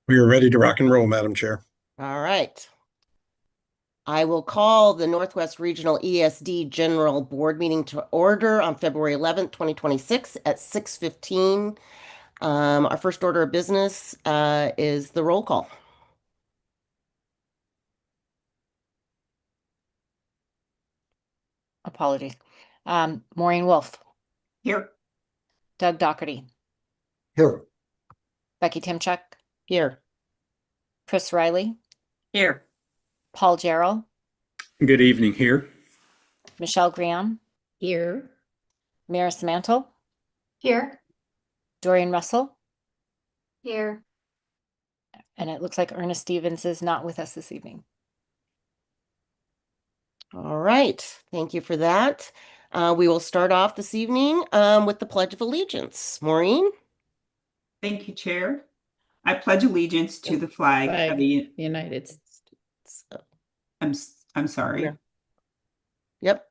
We are ready to rock and roll, Madam Chair. All right. I will call the Northwest Regional ESD General Board meeting to order on February 11th, 2026 at 6:15. Our first order of business is the roll call. Apologies. Maureen Wolf, Here. Doug Doherty, Here. Becky Timchuk, Here. Chris Riley, Here. Paul Jarrell, Good evening here. Michelle Graham, Here. Maris Mantle, Here. Dorian Russell, Here. and it looks like Ernest Stevens is not with us this evening. All right. Thank you for that. We will start off this evening with the Pledge of Allegiance. Maureen? Thank you, Chair. I pledge allegiance to the flag of the United States. I'm sorry. Yeah. Yep.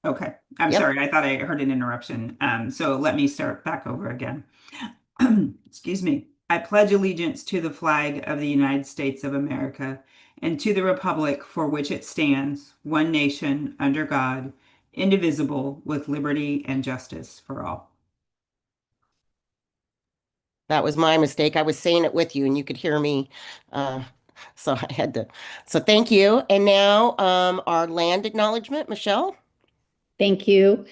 Okay. I'm Yep. sorry. I thought I heard an interruption. So let me start back over again. Excuse me. I pledge allegiance to the flag of the United States of America and to the republic for which it stands, one nation, under God, indivisible, with liberty and justice for all. That was my mistake. I was saying it with you and you could hear me. So I had to. So thank you. And now our land acknowledgement, Michelle. Thank you.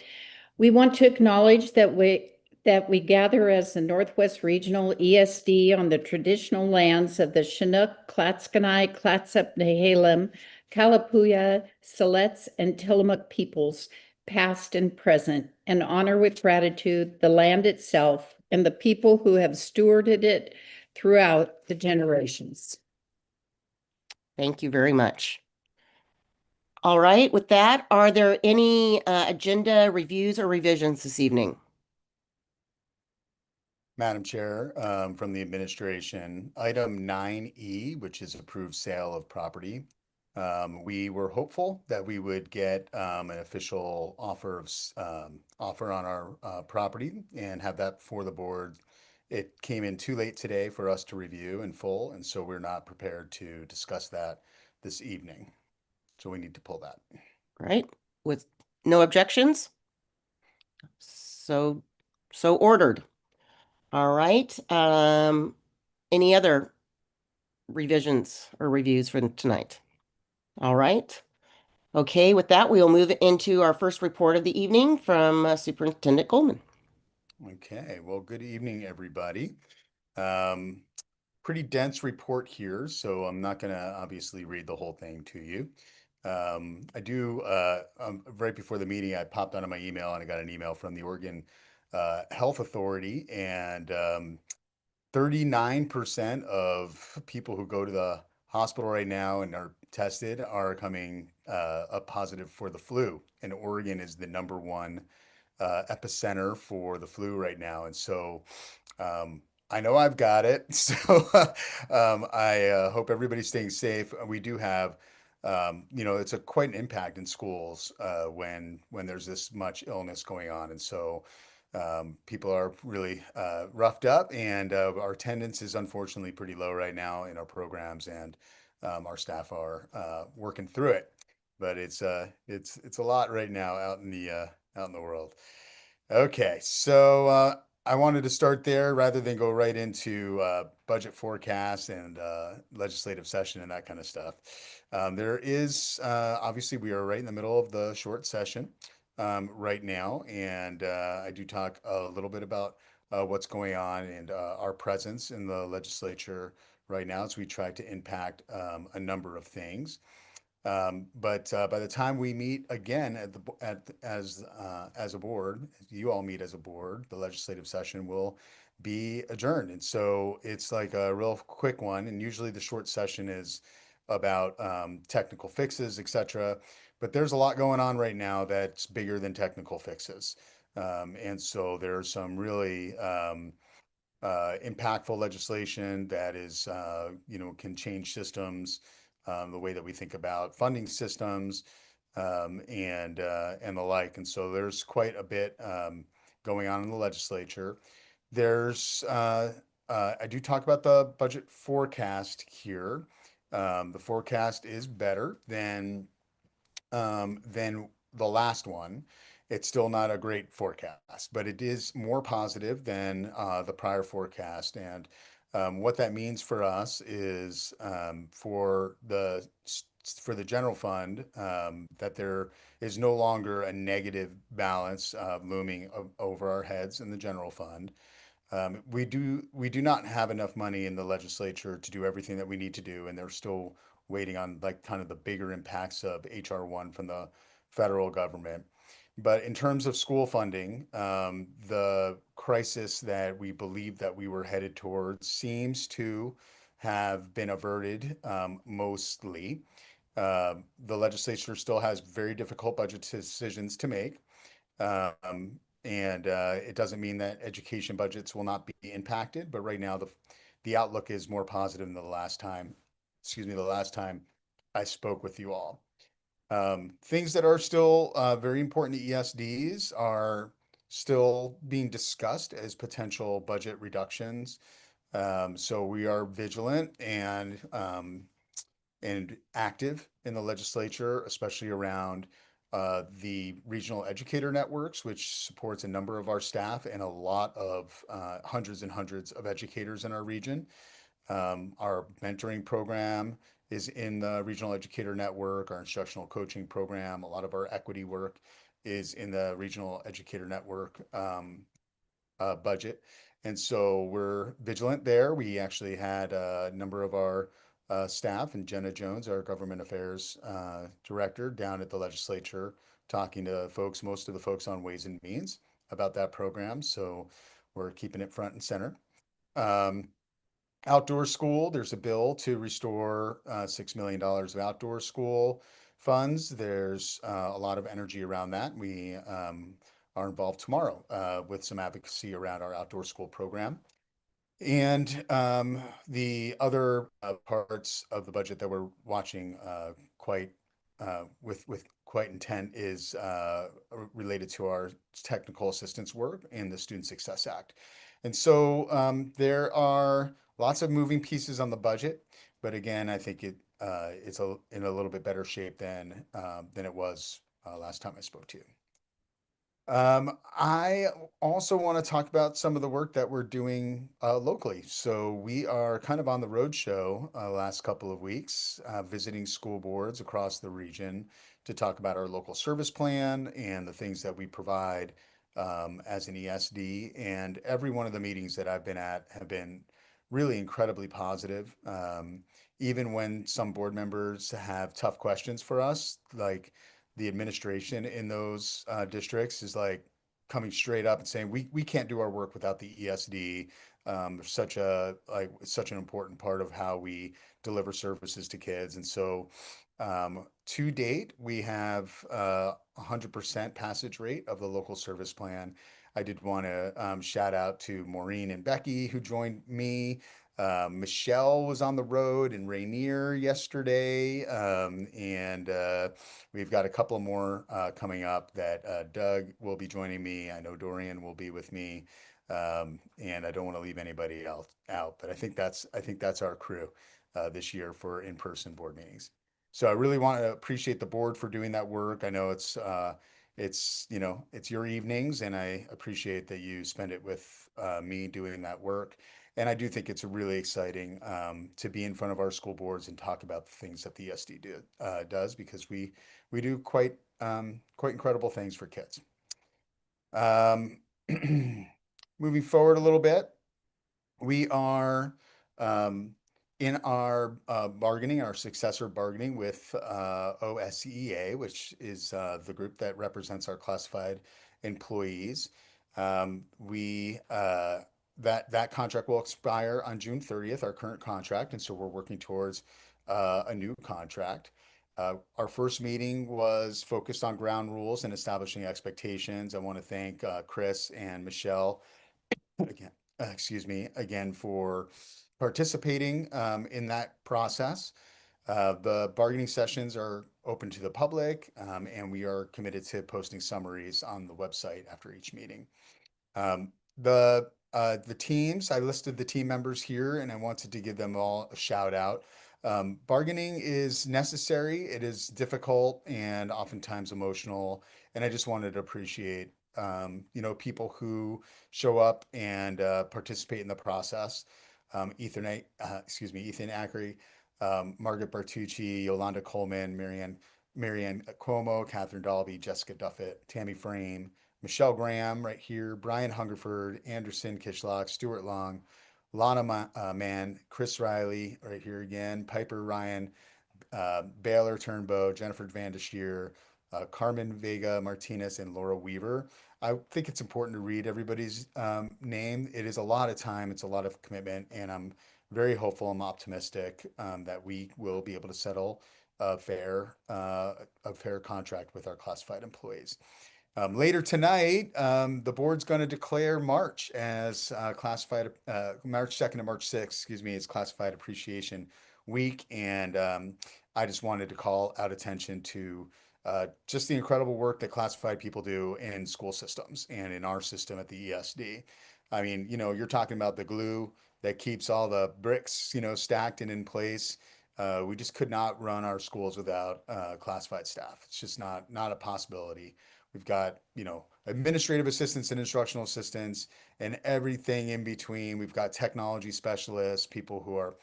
We want to acknowledge that we gather as the Northwest Regional ESD on the traditional lands of the Chinook, Clatskanie, Clatsop, Nehalem, Kalapuya, Siletz, and Tillamook peoples, past and present, and honor with gratitude the land itself and the people who have stewarded it throughout the generations. Thank you very much. All right, with that, are there any agenda reviews or revisions this evening? Madam Chair, from the administration, item 9E, which is approved sale of property. We were hopeful that we would get an official offer on our property and have that for the board. It came in too late today for us to review in full, and so we're not prepared to discuss that this evening. So we need to pull that. Right, with no objections? So ordered. All right. Any other revisions or reviews for tonight? All right. Okay, with that, we will move into our first report of the evening from Superintendent Goldman. Okay, well, good evening, everybody. Pretty dense report here, so I'm not going to obviously read the whole thing to you. Right before the meeting, I popped onto my email and I got an email from the Oregon Health Authority, and 39% of people who go to the hospital right now and are tested are coming up positive for the flu. And Oregon is the number one epicenter for the flu right now. And so I know I've got it. So I hope everybody's staying safe. We do have, it's quite an impact in schools when there's this much illness going on. And so people are really roughed up, and our attendance is unfortunately pretty low right now in our programs, and our staff are working through it. But it's a lot right now out in the world. Okay, so I wanted to start there rather than go right into budget forecast and legislative session and that kind of stuff. There is obviously we are right in the middle of the short session right now, and I do talk a little bit about what's going on and our presence in the legislature right now as we try to impact a number of things. But by the time we meet again as a board, you all meet as a board, the legislative session will be adjourned. And so it's like a real quick one. And usually the short session is about technical fixes, etc. But there's a lot going on right now that's bigger than technical fixes. And so there's some really impactful legislation that is, can change systems, the way that we think about funding systems, and the like. And so there's quite a bit going on in the legislature. There's I do talk about the budget forecast here. The forecast is better than the last one. It's still not a great forecast, but it is more positive than the prior forecast. And what that means for us is for the general fund, that there is no longer a negative balance looming over our heads in the general fund. We do not have enough money in the legislature to do everything that we need to do, and they're still waiting on like kind of the bigger impacts of HR1 from the federal government. But in terms of school funding, the crisis that we believe that we were headed towards seems to have been averted, mostly. The legislature still has very difficult budget decisions to make. And it doesn't mean that education budgets will not be impacted, but right now the outlook is more positive than the last time I spoke with you all. Things that are still very important to ESDs are still being discussed as potential budget reductions. So we are vigilant and active in the legislature, especially around the regional educator networks, which supports a number of our staff and a lot of hundreds and hundreds of educators in our region. Our mentoring program is in the regional educator network, our instructional coaching program, a lot of our equity work is in the regional educator network budget. And so we're vigilant there. We actually had a number of our staff and Jenna Jones, our government affairs director, down at the legislature talking to folks, most of the folks on Ways and Means about that program. So we're keeping it front and center. Outdoor school, there's a bill to restore $6 million of outdoor school funds. There's a lot of energy around that. We are involved tomorrow with some advocacy around our outdoor school program. And the other parts of the budget that we're watching quite with quite intent is related to our technical assistance work and the Student Success Act. And so there are lots of moving pieces on the budget, but again, I think it's in a little bit better shape than it was last time I spoke to you. I also want to talk about some of the work that we're doing locally. So we are kind of on the road show last couple of weeks, visiting school boards across the region to talk about our local service plan and the things that we provide as an ESD. And every one of the meetings that I've been at have been really incredibly positive. Even when some board members have tough questions for us, like the administration in those districts is like coming straight up and saying we can't do our work without the ESD. Such an important part of how we deliver services to kids. And so to date, we have 100% passage rate of the local service plan. I did want to shout out to Maureen and Becky who joined me. Michelle was on the road in Rainier yesterday, and we've got a couple more coming up that Doug will be joining me. I know Dorian will be with me, and I don't want to leave anybody else out, but I think that's our crew this year for in-person board meetings. So I really want to appreciate the board for doing that work. I know it's your evenings, and I appreciate that you spend it with me doing that work. And I do think it's really exciting to be in front of our school boards and talk about the things that the ESD does, because we do quite incredible things for kids. Moving forward a little bit, we are in our bargaining, our successor bargaining with OSEA, which is the group that represents our classified employees. That contract will expire on June 30th, our current contract, and so we're working towards a new contract. Our first meeting was focused on ground rules and establishing expectations. I want to thank Chris and Michelle again for participating in that process. The bargaining sessions are open to the public, and we are committed to posting summaries on the website after each meeting. The the teams, I listed the team members here and I wanted to give them all a shout out. Bargaining is necessary. It is difficult and oftentimes emotional. And I just wanted to appreciate, people who show up and participate in the process. Ethan Ackery, Margaret Bartucci, Yolanda Coleman, Marianne Cuomo, Catherine Dalby, Jessica Duffett, Tammy Frame, Michelle Graham right here, Brian Hungerford, Anderson Kishlock, Stuart Long, Mann, Chris Riley right here again, Piper Ryan, Baylor Turnbow, Jennifer Van de Sheer, Carmen Vega Martinez, and Laura Weaver. I think it's important to read everybody's name. It is a lot of time, it's a lot of commitment, and I'm very hopeful, I'm optimistic that we will be able to settle a fair contract with our classified employees. Later tonight, the board's going to declare March as March 2nd and March 6th, excuse me, is Classified Appreciation Week. And I just wanted to call out attention to just the incredible work that classified people do in school systems and in our system at the ESD. I mean, you're talking about the glue that keeps all the bricks, stacked and in place. We just could not run our schools without classified staff. It's just not a possibility. We've got, administrative assistants and instructional assistants and everything in between. We've got technology specialists, people who are,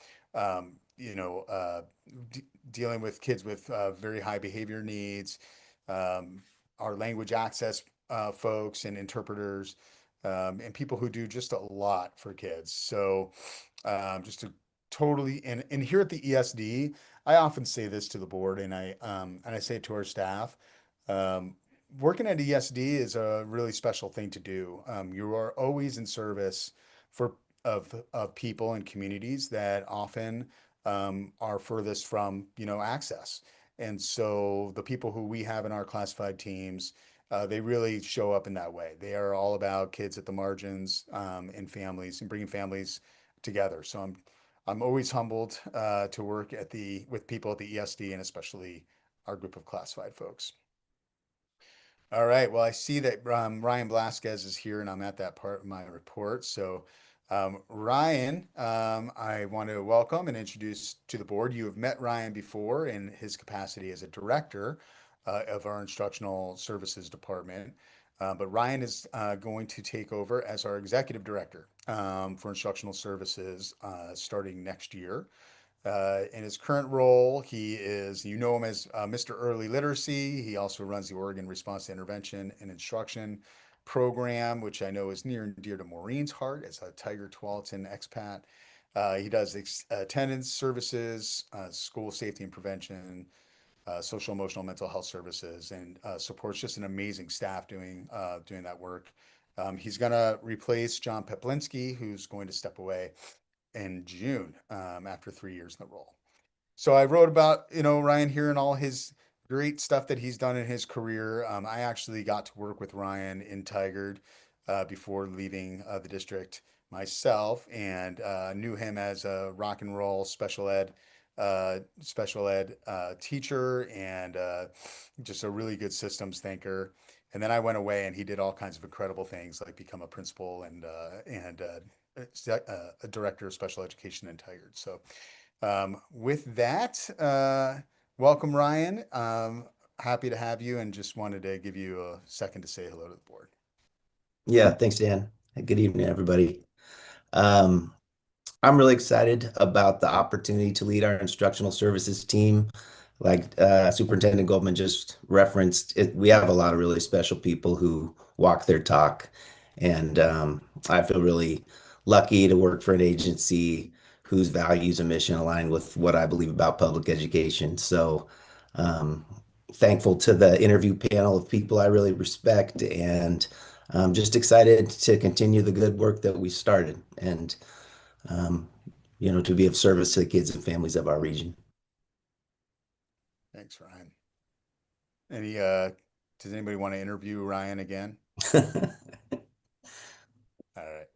dealing with kids with very high behavior needs, our language access folks and interpreters, and people who do just a lot for kids. So just to totally, and here at the ESD, I often say this to the board and I say it to our staff. Working at ESD is a really special thing to do. You are always in service of people and communities that often are furthest from access. And so the people who we have in our classified teams, they really show up in that way. They are all about kids at the margins and families and bringing families together. So I'm always humbled to work with people at the ESD and especially our group of classified folks. All right. Well, I see that Ryan Blasquez is here, and I'm at that part of my report. So, Ryan, I want to welcome and introduce to the board. You have met Ryan before in his capacity as a director of our instructional services department. But Ryan is going to take over as our executive director for instructional services starting next year. In his current role, he is, him as Mr. Early Literacy. He also runs the Oregon Response to Intervention and Instruction program, which I know is near and dear to Maureen's heart as a Tiger Tualatin expat. He does attendance services, school safety and prevention, social emotional mental health services, and supports just an amazing staff doing that work. He's going to replace John Peplinski, who's going to step away in June after 3 years in the role. So I wrote about, Ryan here and all his great stuff that he's done in his career. I actually got to work with Ryan in Tigard before leaving the district myself, and knew him as a rock and roll special ed teacher and just a really good systems thinker. And then I went away and he did all kinds of incredible things like become a principal and a director of special education in Tigard. So with that, welcome, Ryan. Happy to have you and just wanted to give you a second to say hello to the board. Yeah, thanks, Dan. Good evening, everybody. I'm really excited about the opportunity to lead our instructional services team. Like Superintendent Goldman just referenced, we have a lot of really special people who walk their talk. And I feel really lucky to work for an agency whose values and mission align with what I believe about public education. So thankful to the interview panel of people I really respect, and just excited to continue the good work that we started and to be of service to the kids and families of our region. Thanks, Ryan. Does anybody want to interview Ryan again? All right.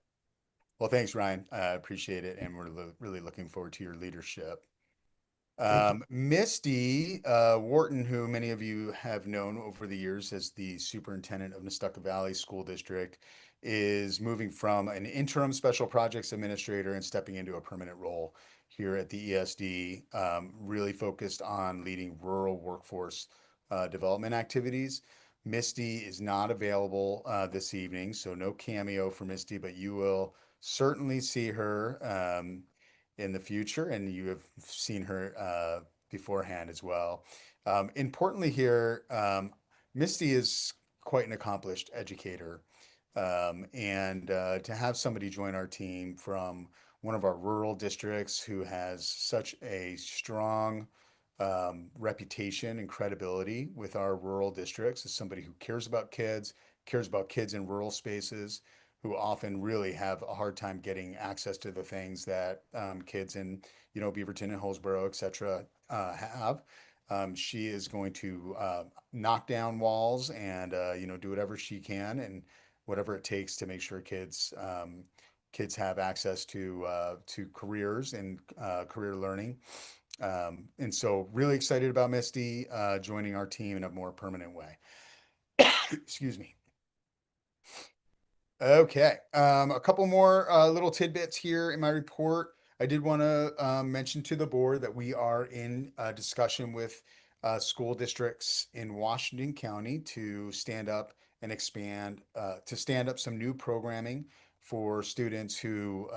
Well, thanks, Ryan. I appreciate it. And we're really looking forward to your leadership. Misty Wharton, who many of you have known over the years as the superintendent of Nestucca Valley School District, is moving from an interim special projects administrator and stepping into a permanent role here at the ESD, really focused on leading rural workforce development activities. Misty is not available this evening, so no cameo for Misty, but you will certainly see her in the future, and you have seen her beforehand as well. Importantly here, Misty is quite an accomplished educator. And to have somebody join our team from one of our rural districts who has such a strong reputation and credibility with our rural districts as somebody who cares about kids in rural spaces, who often really have a hard time getting access to the things that kids in, Beaverton and Hillsborough, et cetera, have. She is going to knock down walls and do whatever she can and whatever it takes to make sure kids have access to careers and career learning. And so really excited about Misty joining our team in a more permanent way. Excuse me. Okay, a couple more little tidbits here in my report. I did want to mention to the board that we are in discussion with school districts in Washington County to stand up and expand, to stand up some new programming for students who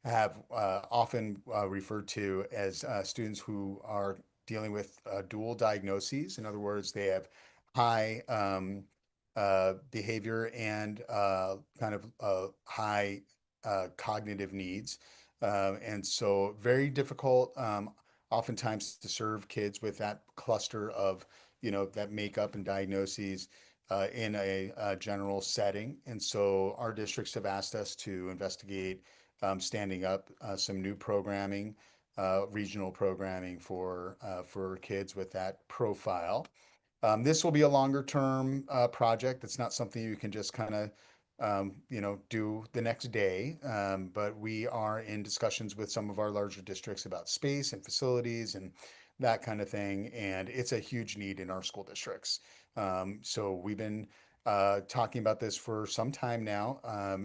have often referred to as students who are dealing with dual diagnoses. In other words, they have high behavior and kind of high cognitive needs. And so very difficult oftentimes to serve kids with that cluster of, that makeup and diagnoses in a general setting. And so our districts have asked us to investigate standing up some new programming, regional programming for kids with that profile. This will be a longer term project. It's not something you can just kind of, do the next day. But we are in discussions with some of our larger districts about space and facilities and that kind of thing. And it's a huge need in our school districts. So we've been talking about this for some time now,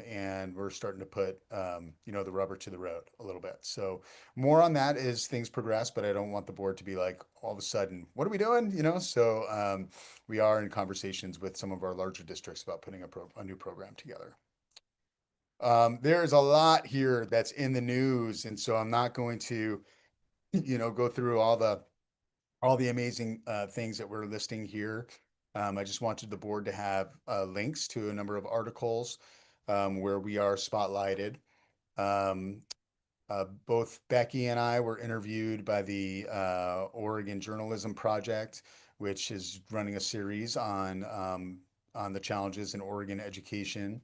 and we're starting to put, the rubber to the road a little bit. So more on that as things progress, but I don't want the board to be like, all of a sudden, what are we doing? So we are in conversations with some of our larger districts about putting a new program together. There is a lot here that's in the news, and so I'm not going to, go through all the amazing things that we're listing here. I just wanted the board to have links to a number of articles where we are spotlighted. Both Becky and I were interviewed by the Oregon Journalism Project, which is running a series on the challenges in Oregon education.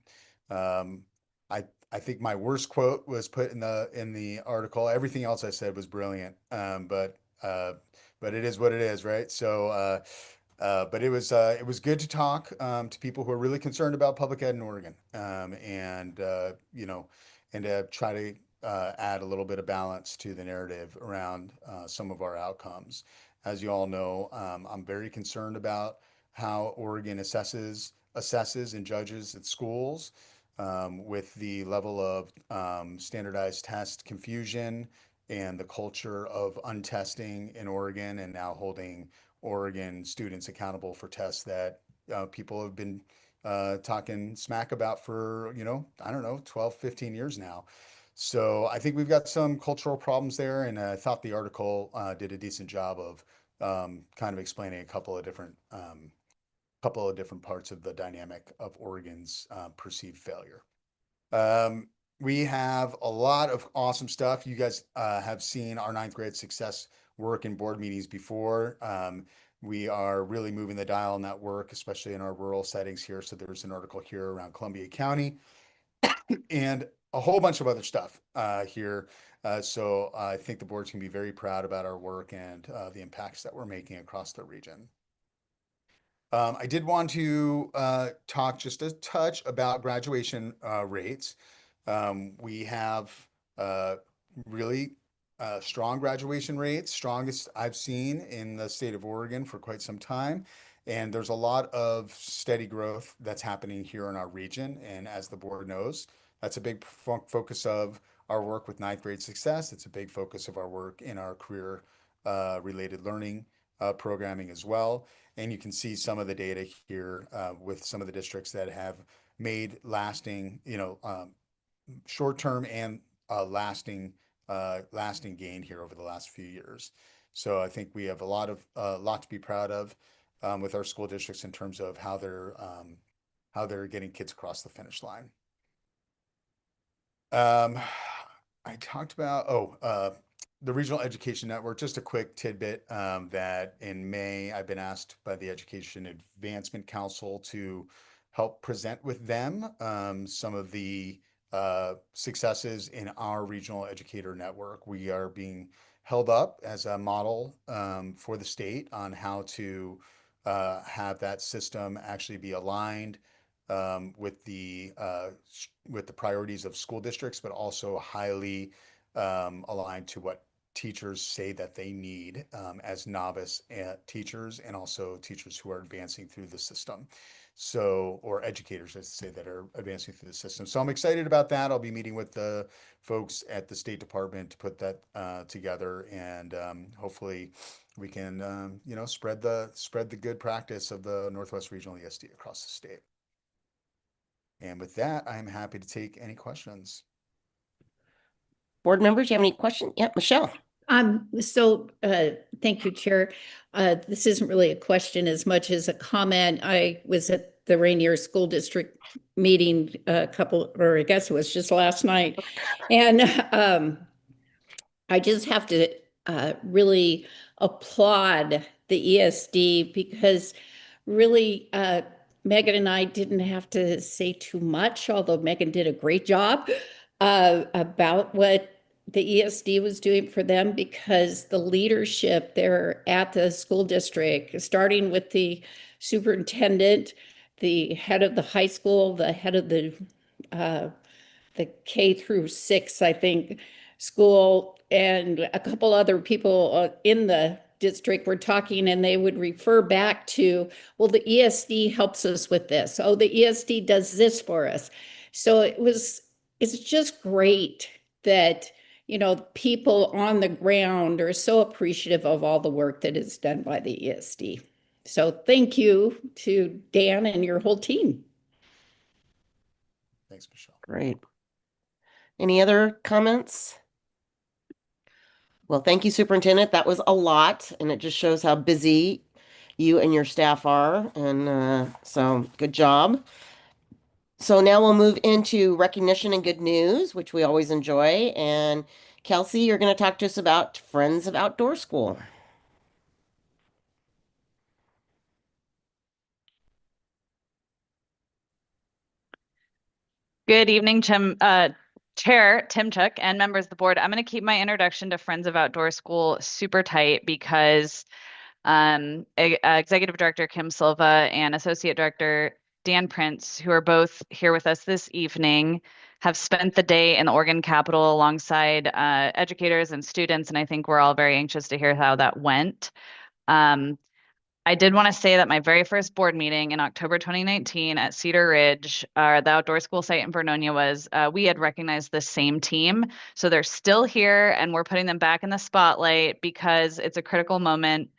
I think my worst quote was put in the article. Everything else I said was brilliant, but it is what it is, right? So, but it was good to talk to people who are really concerned about public ed in Oregon, and and to try to add a little bit of balance to the narrative around some of our outcomes. As you all know, I'm very concerned about how Oregon assesses and judges its schools, with the level of standardized test confusion and the culture of untesting in Oregon, and now holding Oregon students accountable for tests that people have been talking smack about for, I don't know, 12, 15 years now. So I think we've got some cultural problems there, and I thought the article did a decent job of kind of explaining a couple of different parts of the dynamic of Oregon's perceived failure. We have a lot of awesome stuff. You guys have seen our ninth grade success work in board meetings before. We are really moving the dial on that work, especially in our rural settings here. So there's an article here around Columbia County and a whole bunch of other stuff here. So I think the board's can be very proud about our work and the impacts that we're making across the region. I did want to talk just a touch about graduation rates. We have really strong graduation rates, strongest I've seen in the state of Oregon for quite some time. And there's a lot of steady growth that's happening here in our region. And as the board knows, that's a big focus of our work with ninth grade success. It's a big focus of our work in our career related learning programming as well. And you can see some of the data here with some of the districts that have made lasting, short-term and lasting gain here over the last few years. So I think we have a lot to be proud of with our school districts in terms of how they're getting kids across the finish line. I talked about the Regional Education Network. Just a quick tidbit that in May I've been asked by the Education Advancement Council to help present with them some of the successes in our regional educator network. We are being held up as a model for the state on how to have that system actually be aligned with the priorities of school districts, but also highly aligned to what teachers say that they need as novice teachers, and also teachers who are advancing through the system. So, or educators, let's say, that are advancing through the system. So I'm excited about that. I'll be meeting with the folks at the State Department to put that together, and hopefully we can, spread the good practice of the Northwest Regional ESD across the state. And with that, I'm happy to take any questions. Board members, you have any questions? Yep, Michelle. Thank you, Chair. This isn't really a question as much as a comment. I was at the Rainier School District meeting I guess it was just last night. And I just have to really applaud the ESD, because really Megan and I didn't have to say too much, although Megan did a great job about what the ESD was doing for them, because the leadership there at the school district, starting with the superintendent, the head of the high school, the head of the K through 6, I think, school, and a couple other people in the district were talking, and they would refer back to, well, the ESD helps us with this. Oh, the ESD does this for us. So it's just great that, people on the ground are so appreciative of all the work that is done by the ESD. So thank you to Dan and your whole team. Thanks, Michelle. Great. Any other comments? Well, thank you, Superintendent. That was a lot, and it just shows how busy you and your staff are. And so good job. So now we'll move into recognition and good news, which we always enjoy. And Kelsey, you're going to talk to us about Friends of Outdoor School. Good evening, Chair Tim Chook and members of the board. I'm going to keep my introduction to Friends of Outdoor School super tight, because Executive Director Kim Silva and Associate Director Dan Prince, who are both here with us this evening, have spent the day in the Oregon Capitol alongside educators and students, and I think we're all very anxious to hear how that went. I did want to say that my very first board meeting in October 2019 at Cedar Ridge, the outdoor school site in Vernonia, we had recognized the same team. So they're still here, and we're putting them back in the spotlight because it's a critical moment.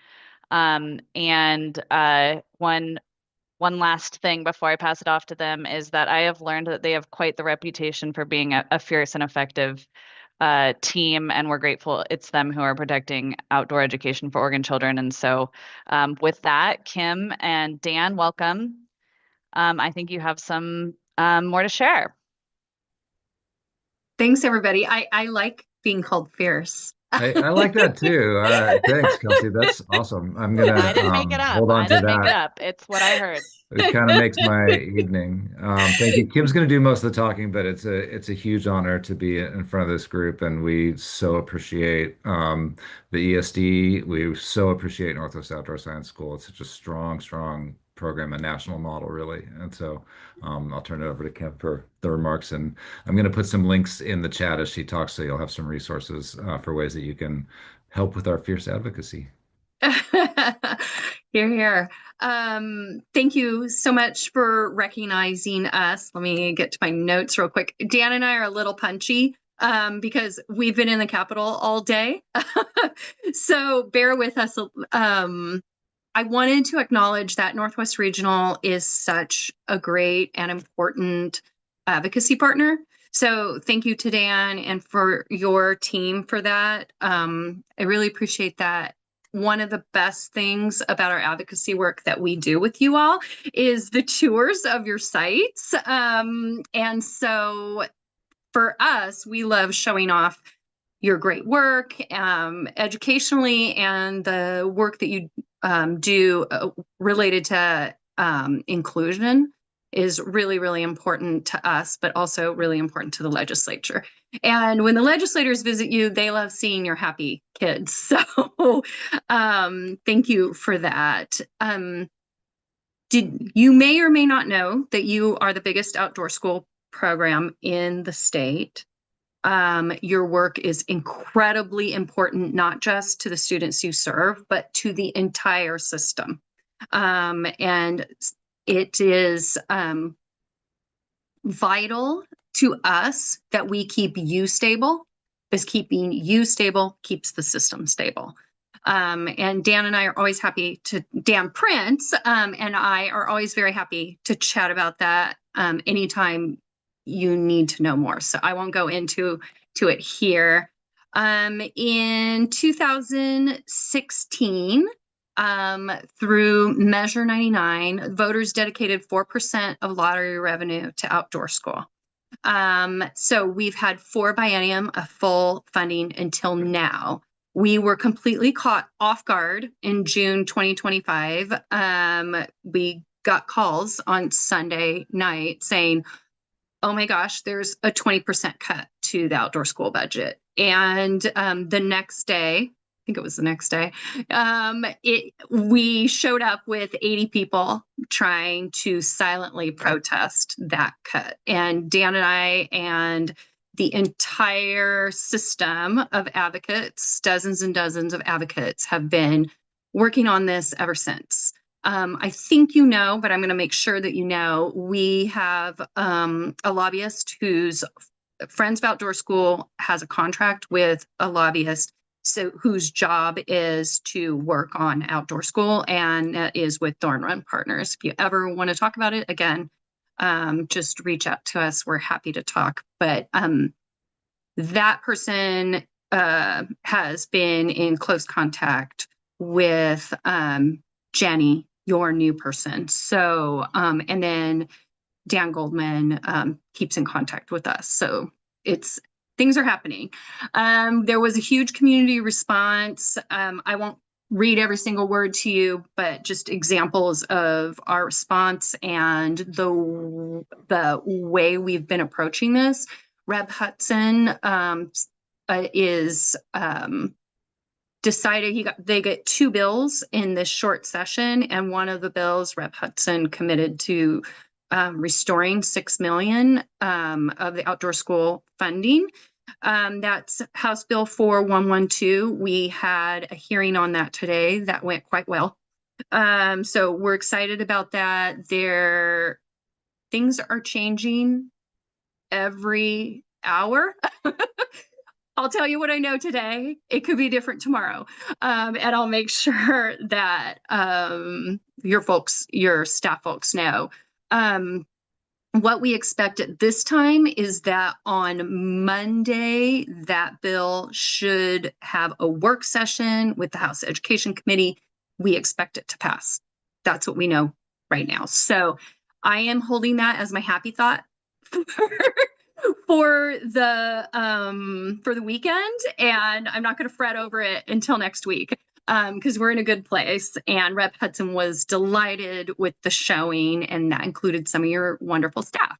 One last thing before I pass it off to them is that I have learned that they have quite the reputation for being a fierce and effective team, and we're grateful it's them who are protecting outdoor education for Oregon children. And so with that, Kim and Dan, welcome. I think you have some more to share. Thanks, everybody. I like being called fierce. I like that too. Thanks, Kelsey. That's awesome. I'm gonna I didn't make it up. hold on I to didn't make it that. up. It's what I heard. It kind of makes my evening. Thank you. Kim's going to do most of the talking, but it's a huge honor to be in front of this group, and we so appreciate the ESD. We so appreciate Northwest Outdoor Science School. It's such a strong program, a national model, really. And so I'll turn it over to Kim for the remarks, and I'm going to put some links in the chat as she talks, so you'll have some resources for ways that you can help with our fierce advocacy. Here, here. Thank you so much for recognizing us. Let me get to my notes real quick. Dan and I are a little punchy because we've been in the Capitol all day. So bear with us. I wanted to acknowledge that Northwest Regional is such a great and important advocacy partner. So thank you to Dan and for your team for that. I really appreciate that. One of the best things about our advocacy work that we do with you all is the tours of your sites. And so for us, we love showing off your great work educationally and the work that you do related to inclusion is really, really important to us, but also really important to the legislature. And when the legislators visit you, they love seeing your happy kids. So thank you for that. You may or may not know that you are the biggest outdoor school program in the state. Your work is incredibly important, not just to the students you serve, but to the entire system. And it is vital to us that we keep you stable, because keeping you stable keeps the system stable. And Dan and I are always happy to, Dan Prince and I are always very happy to chat about that anytime you need to know more. So I won't go into it here. In 2016, through Measure 99, voters dedicated 4% of lottery revenue to outdoor school. So we've had 4 biennium of full funding until now. We were completely caught off guard in June 2025. We got calls on Sunday night saying, oh my gosh, there's a 20% cut to the outdoor school budget. And the next day, I think it was the next day, we showed up with 80 people trying to silently protest that cut. And Dan and I and the entire system of advocates, dozens and dozens of advocates, have been working on this ever since. I think you know, but I'm going to make sure that you know, we have a lobbyist whose Friends of Outdoor School has a contract with a lobbyist, so whose job is to work on outdoor school, and that is with Thorn Run Partners. If you ever want to talk about it again, just reach out to us. We're happy to talk. But that person has been in close contact with Jenny, your new person. So, and then Dan Goldman keeps in contact with us. So things are happening. There was a huge community response. I won't read every single word to you, but just examples of our response and the way we've been approaching this. Reb Hudson is decided they get 2 bills in this short session, and one of the bills, Rep. Hudson committed to restoring $6 million of the outdoor school funding. That's House Bill 4112. We had a hearing on that today that went quite well. So we're excited about that. Things are changing every hour. I'll tell you what I know today. It could be different tomorrow. And I'll make sure that your staff folks know. What we expect at this time is that on Monday, that bill should have a work session with the House Education Committee. We expect it to pass. That's what we know right now. So I am holding that as my happy thought for the weekend, and I'm not going to fret over it until next week because we're in a good place. And Rep. Hudson was delighted with the showing, and that included some of your wonderful staff.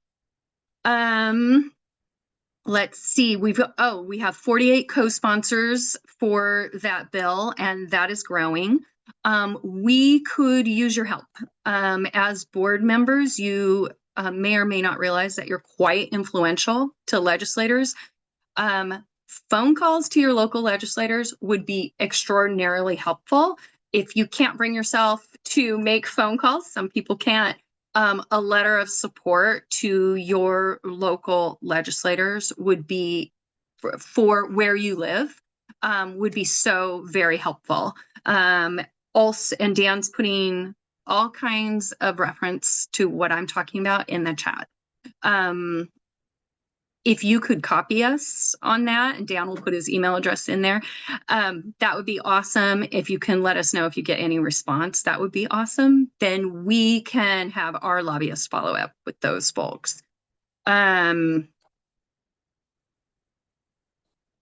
Let's see, we have 48 co-sponsors for that bill, and that is growing. We could use your help. As board members, you may or may not realize that you're quite influential to legislators. Phone calls to your local legislators would be extraordinarily helpful. if you can't bring yourself to make phone calls, some people can't, a letter of support to your local legislators would be for where you live, would be so very helpful. Also, and Dan's putting all kinds of reference to what I'm talking about in the chat. If you could copy us on that, and Dan will put his email address in there, that would be awesome. If you can let us know if you get any response, that would be awesome. Then we can have our lobbyists follow up with those folks.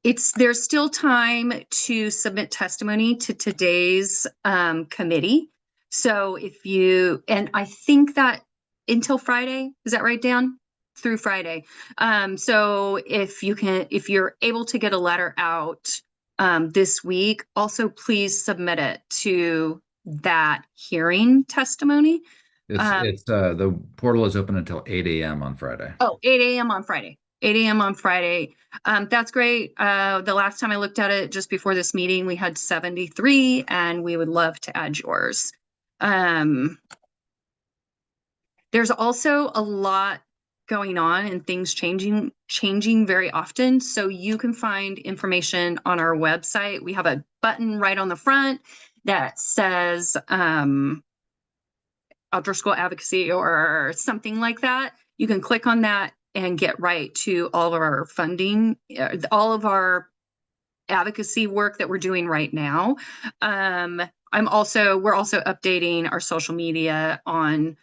There's still time to submit testimony to today's committee. So if you, and I think that until Friday, is that right, Dan? Through Friday. So if you're able to get a letter out this week, also please submit it to that hearing testimony. It's the portal is open until 8 a.m. on Friday. Oh, 8 a.m. on Friday. 8 a.m. on Friday. That's great. The last time I looked at it just before this meeting, we had 73, and we would love to add yours. There's also a lot going on and things changing very often. So you can find information on our website. We have a button right on the front that says outdoor school advocacy or something like that. You can click on that and get right to all of our funding, all of our advocacy work that we're doing right now. We're also updating our social media on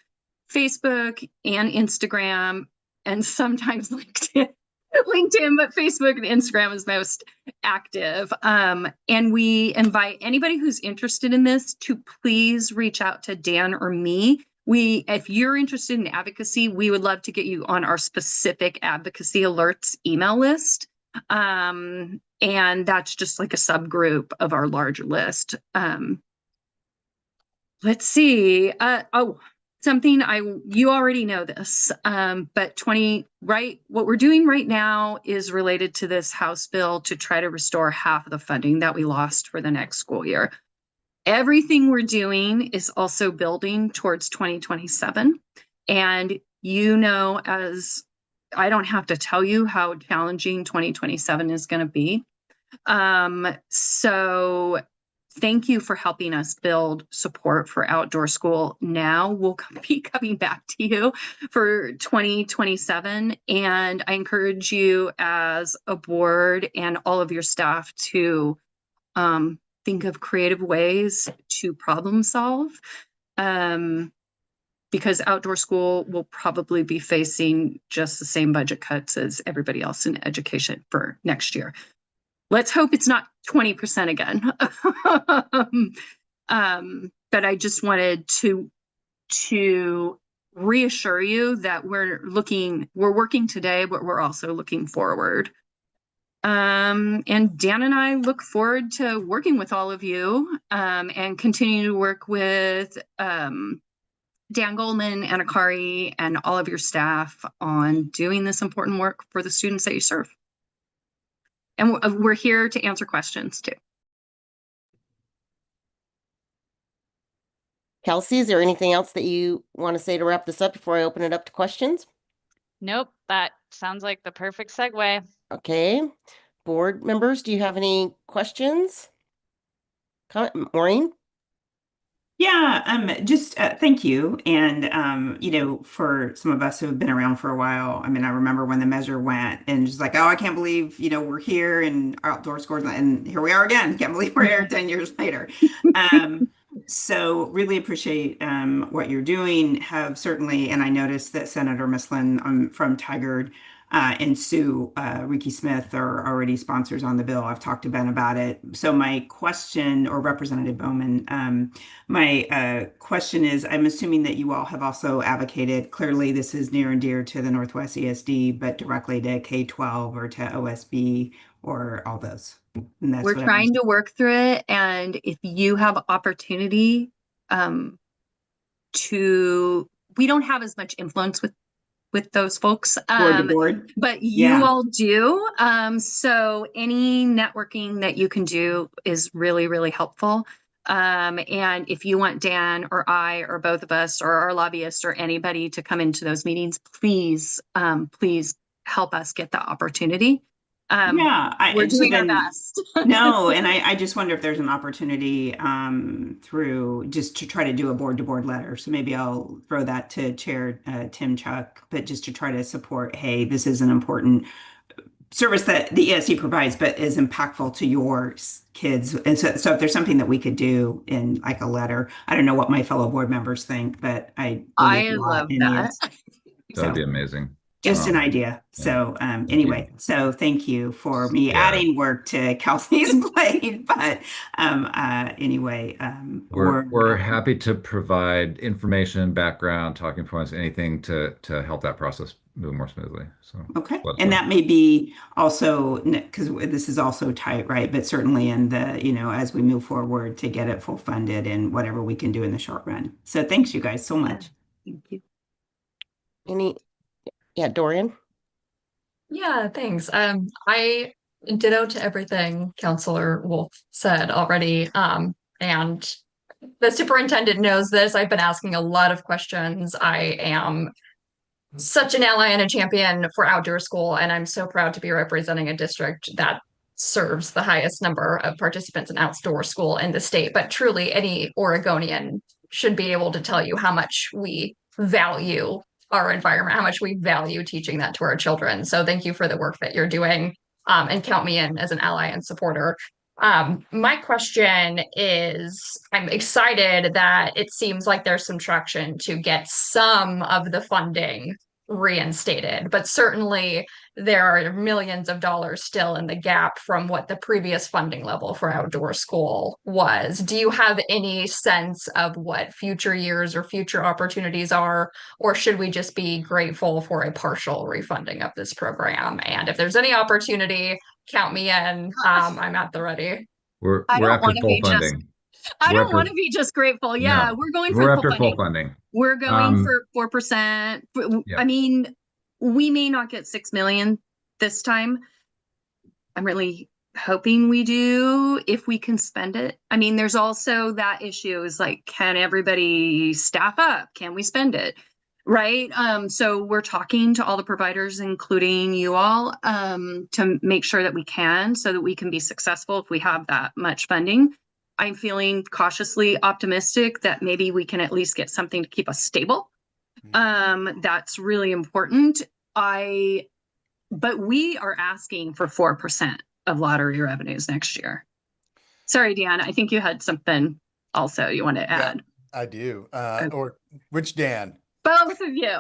Facebook and Instagram, and sometimes LinkedIn, but Facebook and Instagram is most active. And we invite anybody who's interested in this to please reach out to Dan or me. If you're interested in advocacy, we would love to get you on our specific advocacy alerts email list. And that's just like a subgroup of our larger list. Let's see. Something you already know this, but what we're doing right now is related to this House bill to try to restore half of the funding that we lost for the next school year. Everything we're doing is also building towards 2027. And as I don't have to tell you how challenging 2027 is going to be. So thank you for helping us build support for outdoor school. Now we'll be coming back to you for 2027. And I encourage you as a board and all of your staff to think of creative ways to problem solve. Because outdoor school will probably be facing just the same budget cuts as everybody else in education for next year. Let's hope it's not 20% again. But I just wanted to reassure you that we're working today, but we're also looking forward. And Dan and I look forward to working with all of you and continue to work with Dan Goldman, Anna Kari, and all of your staff on doing this important work for the students that you serve. And we're here to answer questions too. Kelsey, is there anything else that you want to say to wrap this up before I open it up to questions? Nope, that sounds like the perfect segue. Okay. Board members, do you have any questions? Comment, Maureen? Yeah, just thank you. And, for some of us who have been around for a while, I mean, I remember when the measure went and just like, oh, I can't believe, we're here and outdoor scores, and here we are again. Can't believe we're here 10 years later. So really appreciate what you're doing. Have certainly, and I noticed that Senator Mislin from Tigard and Sue Ricky Smith are already sponsors on the bill. I've talked to Ben about it. So my question, or Representative Bowman, my question is, I'm assuming that you all have also advocated, clearly this is near and dear to the Northwest ESD, but directly to K-12 or to OSB or all those. We're trying to work through it. And if you have opportunity we don't have as much influence with those folks, the board, but you all do. So any networking that you can do is really, really helpful. And if you want Dan or I or both of us or our lobbyist or anybody to come into those meetings, please, please help us get the opportunity. Yeah, We're so doing our then- best. No, and I just wonder if there's an opportunity through just to try to do a board-to-board letter. So maybe I'll throw that to Chair Tim Chuck, but just to try to support, hey, this is an important service that the ESD provides, but is impactful to your kids. And so if there's something that we could do in like a letter, I don't know what my fellow board members think, but I believe a lot love in that. ESD. That would So- be amazing. Just an idea. So anyway, so thank you for me Yeah. adding work to Kelsey's plate. But anyway, We're happy to provide information, background, talking points, anything to help that process move more smoothly. So okay. let us And know. that may be also because this is also tight, right? But certainly in the, as we move forward to get it full funded and whatever we can do in the short run. So thanks you guys so much. Thank you. Dorian? Yeah, thanks. I ditto to everything Counselor Wolf said already. And the superintendent knows this. I've been asking a lot of questions. I am such an ally and a champion for outdoor school, and I'm so proud to be representing a district that serves the highest number of participants in outdoor school in the state. But truly, any Oregonian should be able to tell you how much we value our environment, how much we value teaching that to our children. So thank you for the work that you're doing, and count me in as an ally and supporter. My question is, I'm excited that it seems like there's some traction to get some of the funding reinstated, but certainly there are millions of dollars still in the gap from what the previous funding level for outdoor school was. Do you have any sense of what future years or future opportunities are, or should we just be grateful for a partial refunding of this program? And if there's any opportunity, count me in. I'm at the ready. We're I don't after wanna full be just- funding. I We're don't after- want to be just grateful. Yeah, No, we're going we're for after full full funding. funding. We're going Um, for 4%. Yeah. I mean, we may not get 6 million this time. I'm really hoping we do if we can spend it. I mean, there's also that issue is like, can everybody staff up? Can we spend it? Right. So we're talking to all the providers, including you all, to make sure that we can, so that we can be successful if we have that much funding. I'm feeling cautiously optimistic that maybe we can at least get something to keep us stable. That's really important. But we are asking for 4% of lottery revenues next year. Sorry, Dan, I think you had something also you want to add. I do. Or which Dan? Both of you.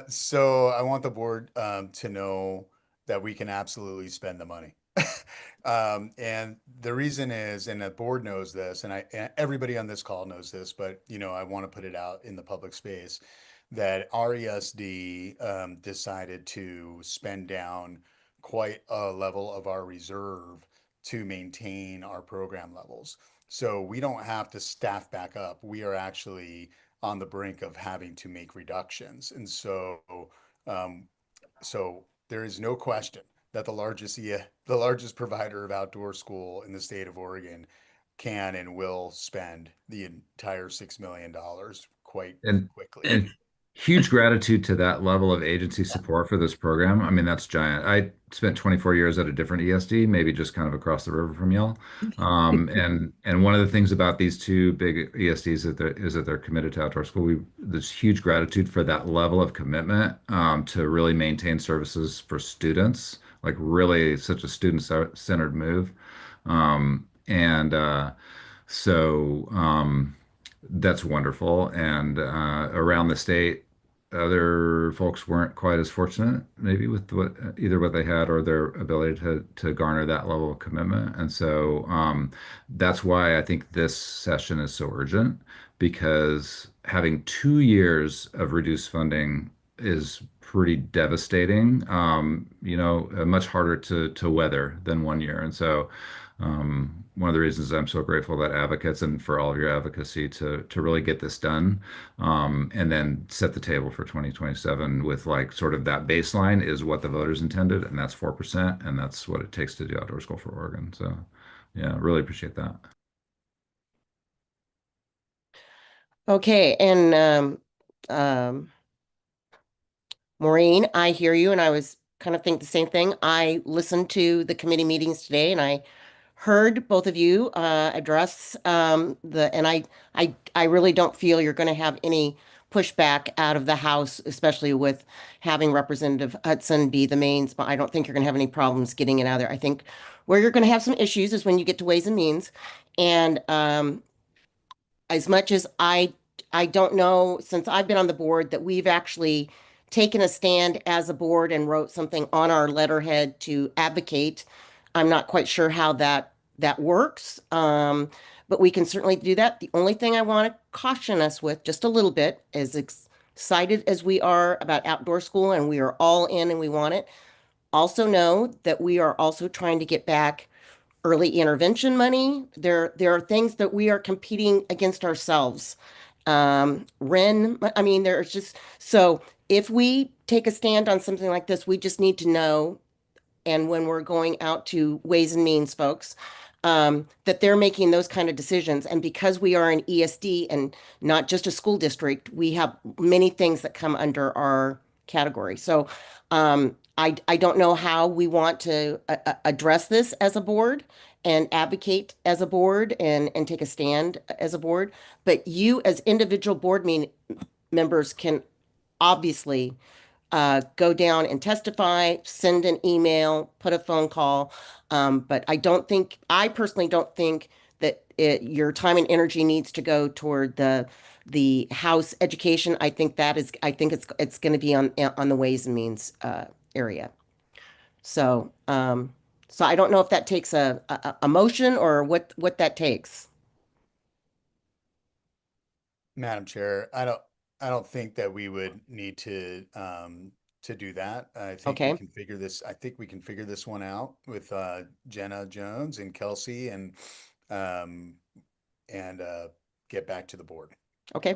So I want the board to know that we can absolutely spend the money. And the reason is, and the board knows this, and everybody on this call knows this, but I want to put it out in the public space that RESD decided to spend down quite a level of our reserve to maintain our program levels. So we don't have to staff back up. We are actually on the brink of having to make reductions. And so there is no question that the largest provider of outdoor school in the state of Oregon can and will spend the entire $6 million quite quickly. And huge gratitude to that level of agency support for this program. I mean, that's giant. I spent 24 years at a different ESD, maybe just kind of across the river from y'all. And one of the things about these two big ESDs is that they're committed to outdoor school. There's huge gratitude for that level of commitment to really maintain services for students, like really such a student-centered move. So that's wonderful. And around the state, other folks weren't quite as fortunate, maybe with either what they had or their ability to garner that level of commitment. And so that's why I think this session is so urgent, because having 2 years of reduced funding is pretty devastating. Much harder to weather than 1 year. And so one of the reasons I'm so grateful that advocates and for all of your advocacy to really get this done, and then set the table for 2027 with like sort of that baseline is what the voters intended, and that's 4%, and that's what it takes to do outdoor school for Oregon. So yeah, really appreciate that. Okay, and Maureen, I hear you, and I was kind of think the same thing. I listened to the committee meetings today, and I heard both of you address and I really don't feel you're going to have any pushback out of the House, especially with having Representative Hudson be the main spot. I don't think you're going to have any problems getting it out of there. I think where you're going to have some issues is when you get to Ways and Means, and as much as I don't know, since I've been on the board, that we've actually taken a stand as a board and wrote something on our letterhead to advocate. I'm not quite sure how that works, but we can certainly do that. The only thing I want to caution us with just a little bit, as excited as we are about outdoor school and we are all in and we want it, also know that we are also trying to get back early intervention money. There are things that we are competing against ourselves. I mean, there's just, so if we take a stand on something like this, we just need to know, and when we're going out to Ways and Means folks, that they're making those kind of decisions. And because we are an ESD and not just a school district, we have many things that come under our category. So I don't know how we want to address this as a board and advocate as a board and take a stand as a board. But you as individual members can obviously go down and testify, send an email, put a phone call. But I personally don't think that your time and energy needs to go toward the House education. I think it's going to be on the Ways and Means area. So, so I don't know if that takes a motion or what that takes. Madam Chair, I don't think that we would need to do that. I think Okay. we can figure this, I think we can figure this one out with Jenna Jones and Kelsey um and get back to the board. Okay.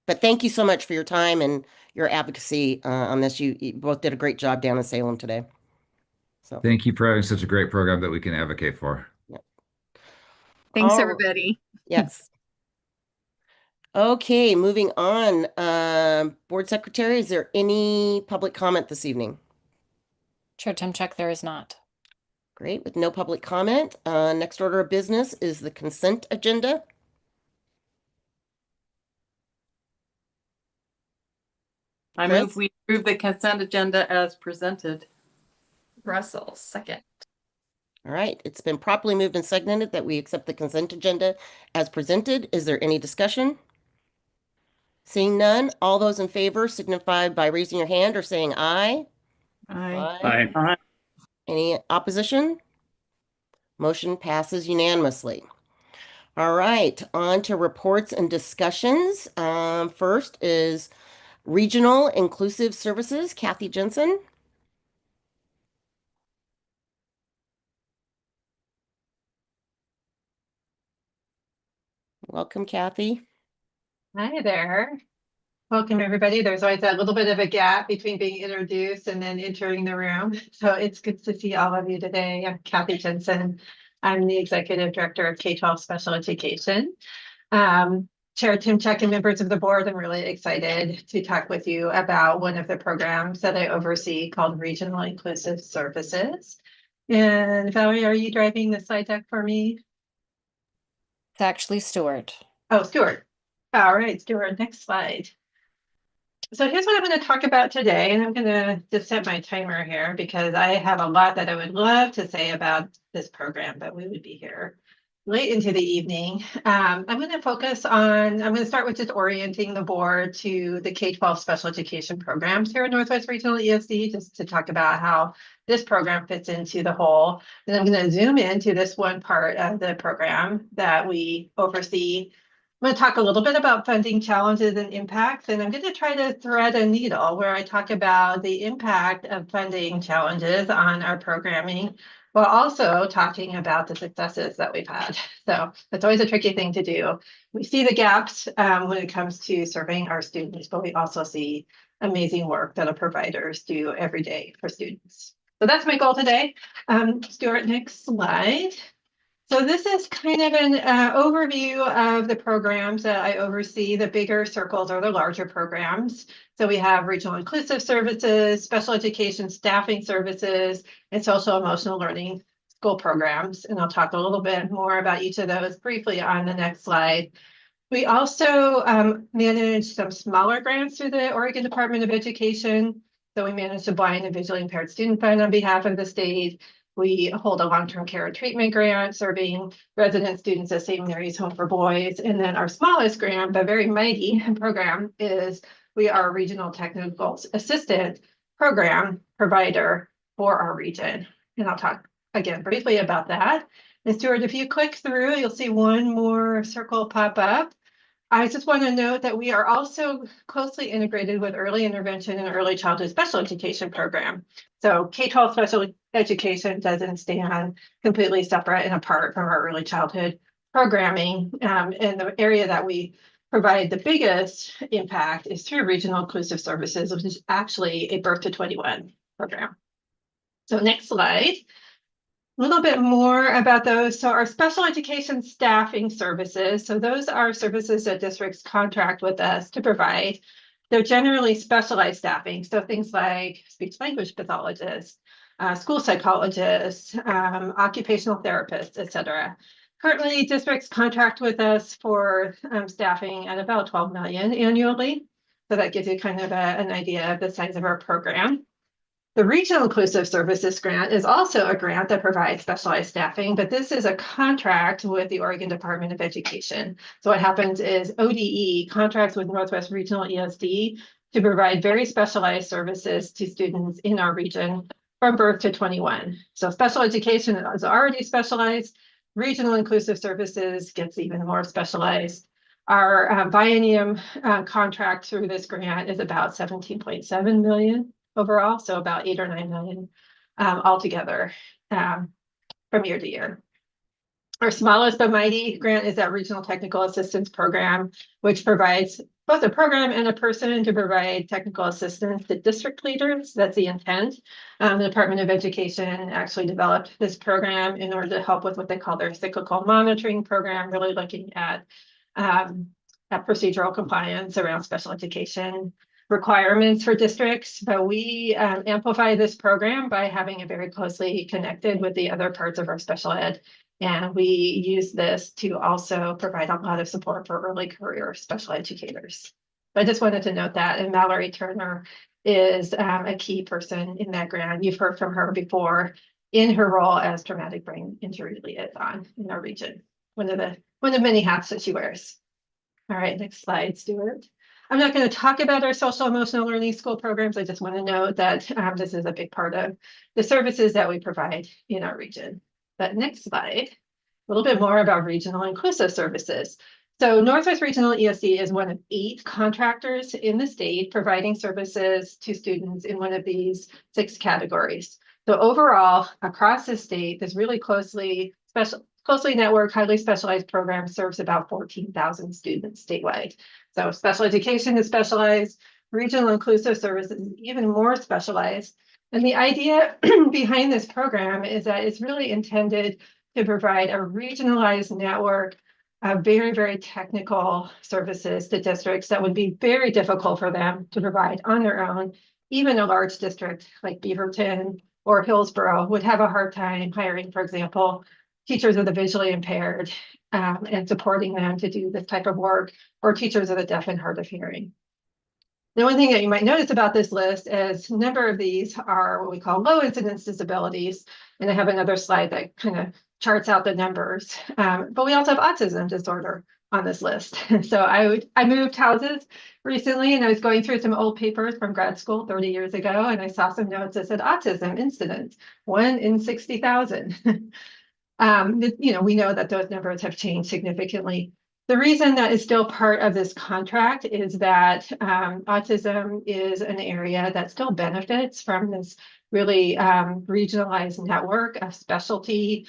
But thank you so much for your time and your advocacy on this. You both did a great job down in Salem today. So, Thank you for having such a great program that we can advocate for. Thanks, all- everybody. yes. Okay, moving on. Board Secretary, is there any public comment this evening? Chair Timchak, there is not. Great, with no public comment. Next order of business is the consent agenda. I Chris? move we approve the consent agenda as presented. Russell, second. All right, it's been properly moved and seconded that we accept the consent agenda as presented. Is there any discussion? Seeing none, all those in favor signify by raising your hand or saying aye. Aye. Aye. Any opposition? Motion passes unanimously. All right, on to reports and discussions. First is Regional Inclusive Services, Kathy Jensen. Welcome, Kathy. Hi there. Welcome, everybody. There's always a little bit of a gap between being introduced and then entering the room. So it's good to see all of you today. I'm Kathy Jensen. I'm the Executive Director of K-12 Special Education. Chair Timchak and members of the board, I'm really excited to talk with you about one of the programs that I oversee called Regional Inclusive Services. And Valerie, are you driving the slide deck for me? It's actually Stuart. Oh, Stuart. All right, Stuart, next slide. So here's what I'm going to talk about today, and I'm going to just set my timer here because I have a lot that I would love to say about this program, but we would be here late into the evening. I'm going to start with just orienting the board to the K-12 special education programs here at Northwest Regional ESD, just to talk about how this program fits into the whole. Then I'm going to zoom into this one part of the program that we oversee. I'm going to talk a little bit about funding challenges and impacts, and I'm going to try to thread a needle where I talk about the impact of funding challenges on our programming, while also talking about the successes that we've had. So it's always a tricky thing to do. We see the gaps when it comes to serving our students, but we also see amazing work that our providers do every day for students. So that's my goal today. Stuart, next slide. So this is kind of an overview of the programs that I oversee. The bigger circles are the larger programs. So we have regional inclusive services, special education staffing services, and social emotional learning school programs. And I'll talk a little bit more about each of those briefly on the next slide. We also manage some smaller grants through the Oregon Department of Education. So we manage the Blind and Visually Impaired Student Fund on behalf of the state. We hold a long-term care and treatment grant serving resident students at St. Mary's Home for Boys. And then our smallest grant, but very mighty program, is we are a regional technical assistant program provider for our region. And I'll talk again briefly about that. And Stuart, if you click through, you'll see one more circle pop up. I just want to note that we are also closely integrated with early intervention and early childhood special education program. So K-12 special education doesn't stand completely separate and apart from our early childhood programming. And the area that we provide the biggest impact is through regional inclusive services, which is actually a birth to 21 program. So next slide. A little bit more about those. So our special education staffing services. So those are services that districts contract with us to provide. They're generally specialized staffing. So things like speech language pathologists, school psychologists, occupational therapists, et cetera. Currently, districts contract with us for staffing at about 12 million annually. So that gives you kind of an idea of the size of our program. The Regional Inclusive Services Grant is also a grant that provides specialized staffing, but this is a contract with the Oregon Department of Education. So what happens is ODE contracts with Northwest Regional ESD to provide very specialized services to students in our region from birth to 21. So special education is already specialized. Regional Inclusive Services gets even more specialized. Our biennium contract through this grant is about 17.7 million. Overall, so about 8 or 9 million altogether from year to year. Our smallest but mighty grant is that Regional Technical Assistance Program, which provides both a program and a person to provide technical assistance to district leaders. That's the intent. The Department of Education actually developed this program in order to help with what they call their cyclical monitoring program, really looking at procedural compliance around special education requirements for districts, but we amplify this program by having it very closely connected with the other parts of our special ed. And we use this to also provide a lot of support for early career special educators. I just wanted to note that, and Mallory Turner is a key person in that grant. You've heard from her before in her role as traumatic brain injury liaison in our region. One of the many hats that she wears. All right, next slide, Stuart. I'm not going to talk about our social emotional learning school programs. I just want to note that this is a big part of the services that we provide in our region. But next slide, a little bit more about regional inclusive services. So Northwest Regional ESD is one of 8 contractors in the state providing services to students in one of these 6 categories. So overall, across the state, this really closely networked, highly specialized program serves about 14,000 students statewide. So special education is specialized, regional inclusive services is even more specialized. And the idea behind this program is that it's really intended to provide a regionalized network of very, very technical services to districts that would be very difficult for them to provide on their own. Even a large district like Beaverton or Hillsborough would have a hard time hiring, for example, teachers of the visually impaired and supporting them to do this type of work, or teachers of the deaf and hard of hearing. The one thing that you might notice about this list is a number of these are what we call low incidence disabilities. And I have another slide that kind of charts out the numbers. But we also have autism disorder on this list. So I moved houses recently and I was going through some old papers from grad school 30 years ago. And I saw some notes that said autism incidence, 1 in 60,000. We know that those numbers have changed significantly. The reason that is still part of this contract is that autism is an area that still benefits from this really regionalized network of specialty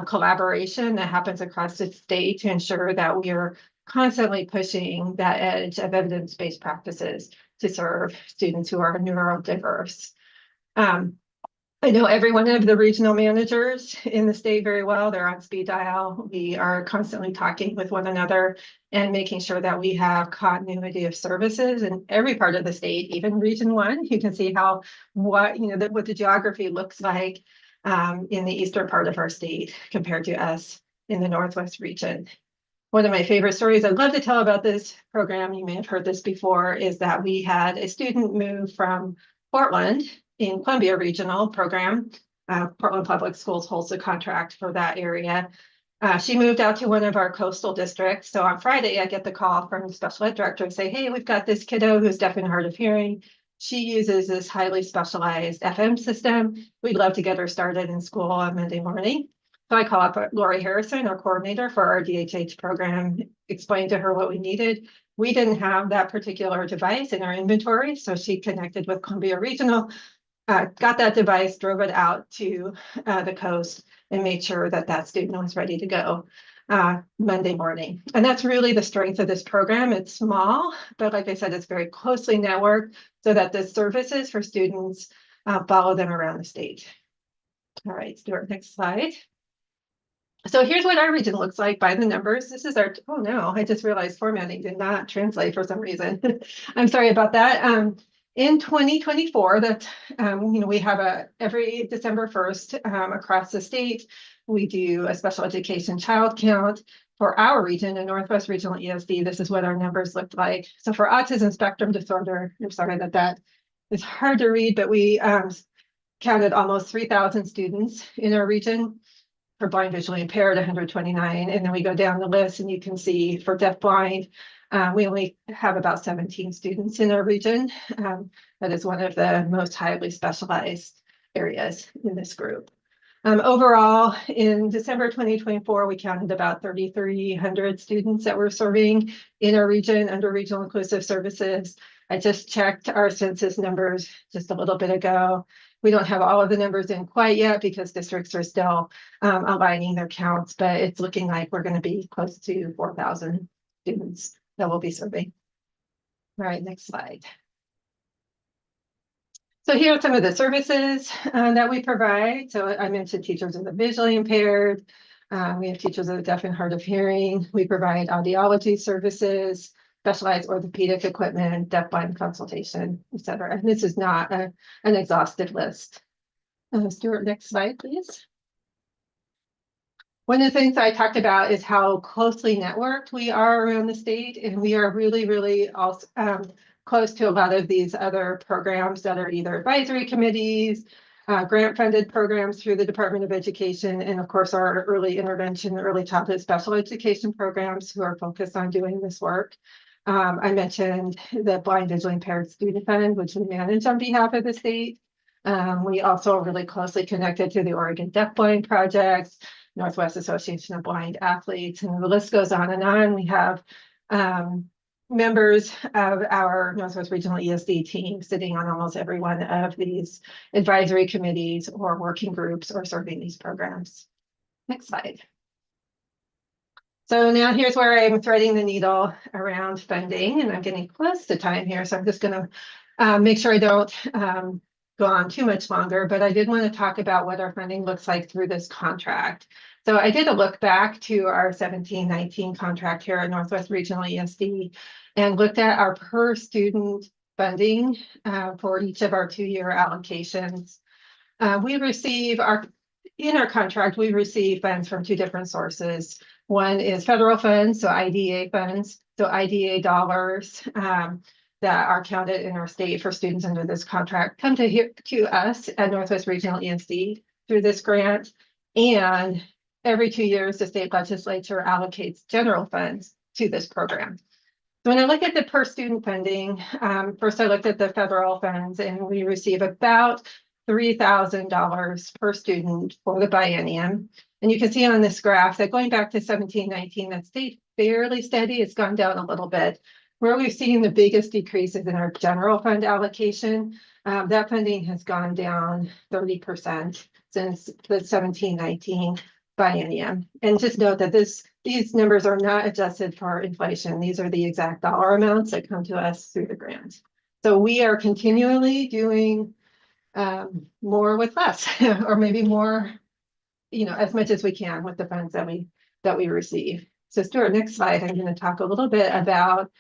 collaboration that happens across the state to ensure that we are constantly pushing that edge of evidence-based practices to serve students who are neurodiverse. I know every one of the regional managers in the state very well. They're on speed dial. We are constantly talking with one another and making sure that we have continuity of services in every part of the state, even Region 1. You can see how what the geography looks like in the eastern part of our state compared to us in the Northwest region. One of my favorite stories I'd love to tell about this program, you may have heard this before, is that we had a student move from Portland in Columbia Regional Program. Portland Public Schools holds the contract for that area. She moved out to one of our coastal districts. So on Friday, I get the call from the special ed director and say, hey, we've got this kiddo who's deaf and hard of hearing. She uses this highly specialized FM system. We'd love to get her started in school on Monday morning. So I call up Lori Harrison, our coordinator for our DHH program, explained to her what we needed. We didn't have that particular device in our inventory, so she connected with Columbia Regional, got that device, drove it out to the coast, and made sure that that student was ready to go Monday morning. And that's really the strength of this program. It's small, but like I said, it's very closely networked so that the services for students follow them around the state. All right, Stuart, next slide. So here's what our region looks like by the numbers. This is our, oh no, I just realized formatting did not translate for some reason. I'm sorry about that. In 2024, that we have every December 1st across the state, we do a special education child count for our region, in Northwest Regional ESD. This is what our numbers looked like. So for autism spectrum disorder, I'm sorry that is hard to read, but we counted almost 3,000 students in our region. For blind visually impaired, 129. And then we go down the list and you can see for deafblind, we only have about 17 students in our region. That is one of the most highly specialized areas in this group. Overall, in December 2024, we counted about 3,300 students that we're serving in our region under regional inclusive services. I just checked our census numbers just a little bit ago. We don't have all of the numbers in quite yet because districts are still aligning their counts, but it's looking like we're going to be close to 4,000 students that we'll be serving. All right, next slide. So here are some of the services that we provide. So I mentioned teachers of the visually impaired. We have teachers of the deaf and hard of hearing. We provide audiology services, specialized orthopedic equipment, deafblind consultation, et cetera. And this is not an exhaustive list. Stuart, next slide, please. One of the things I talked about is how closely networked we are around the state, and we are really, really also close to a lot of these other programs that are either advisory committees, grant-funded programs through the Department of Education, and of course our early intervention, early childhood special education programs who are focused on doing this work. I mentioned the Blind Visually Impaired Student Fund, which we manage on behalf of the state. We also are really closely connected to the Oregon Deafblind Project, Northwest Association of Blind Athletes, and the list goes on and on. We have members of our Northwest Regional ESD team sitting on almost every one of these advisory committees or working groups or serving these programs. Next slide. So now here's where I'm threading the needle around funding, and I'm getting close to time here, so I'm just going to make sure I don't go on too much longer, but I did want to talk about what our funding looks like through this contract. So I did a look back to our 17-19 contract here at Northwest Regional ESD and looked at our per student funding for each of our 2-year allocations. In our contract, we receive funds from 2 different sources. One is federal funds, so IDA funds, so IDA dollars that are counted in our state for students under this contract come to us at Northwest Regional ESD through this grant. And every 2 years, the state legislature allocates general funds to this program. So when I look at the per student funding, first I looked at the federal funds, and we receive about $3,000 per student for the biennium. And you can see on this graph that going back to 17-19, that stayed fairly steady. It's gone down a little bit. Where we've seen the biggest decreases in our general fund allocation, that funding has gone down 30% since the 17-19 biennium. And just note that these numbers are not adjusted for inflation. These are the exact dollar amounts that come to us through the grant. So we are continually doing more with less, or maybe more, as much as we can with the funds that we receive. So Stuart, next slide, I'm going to talk a little bit about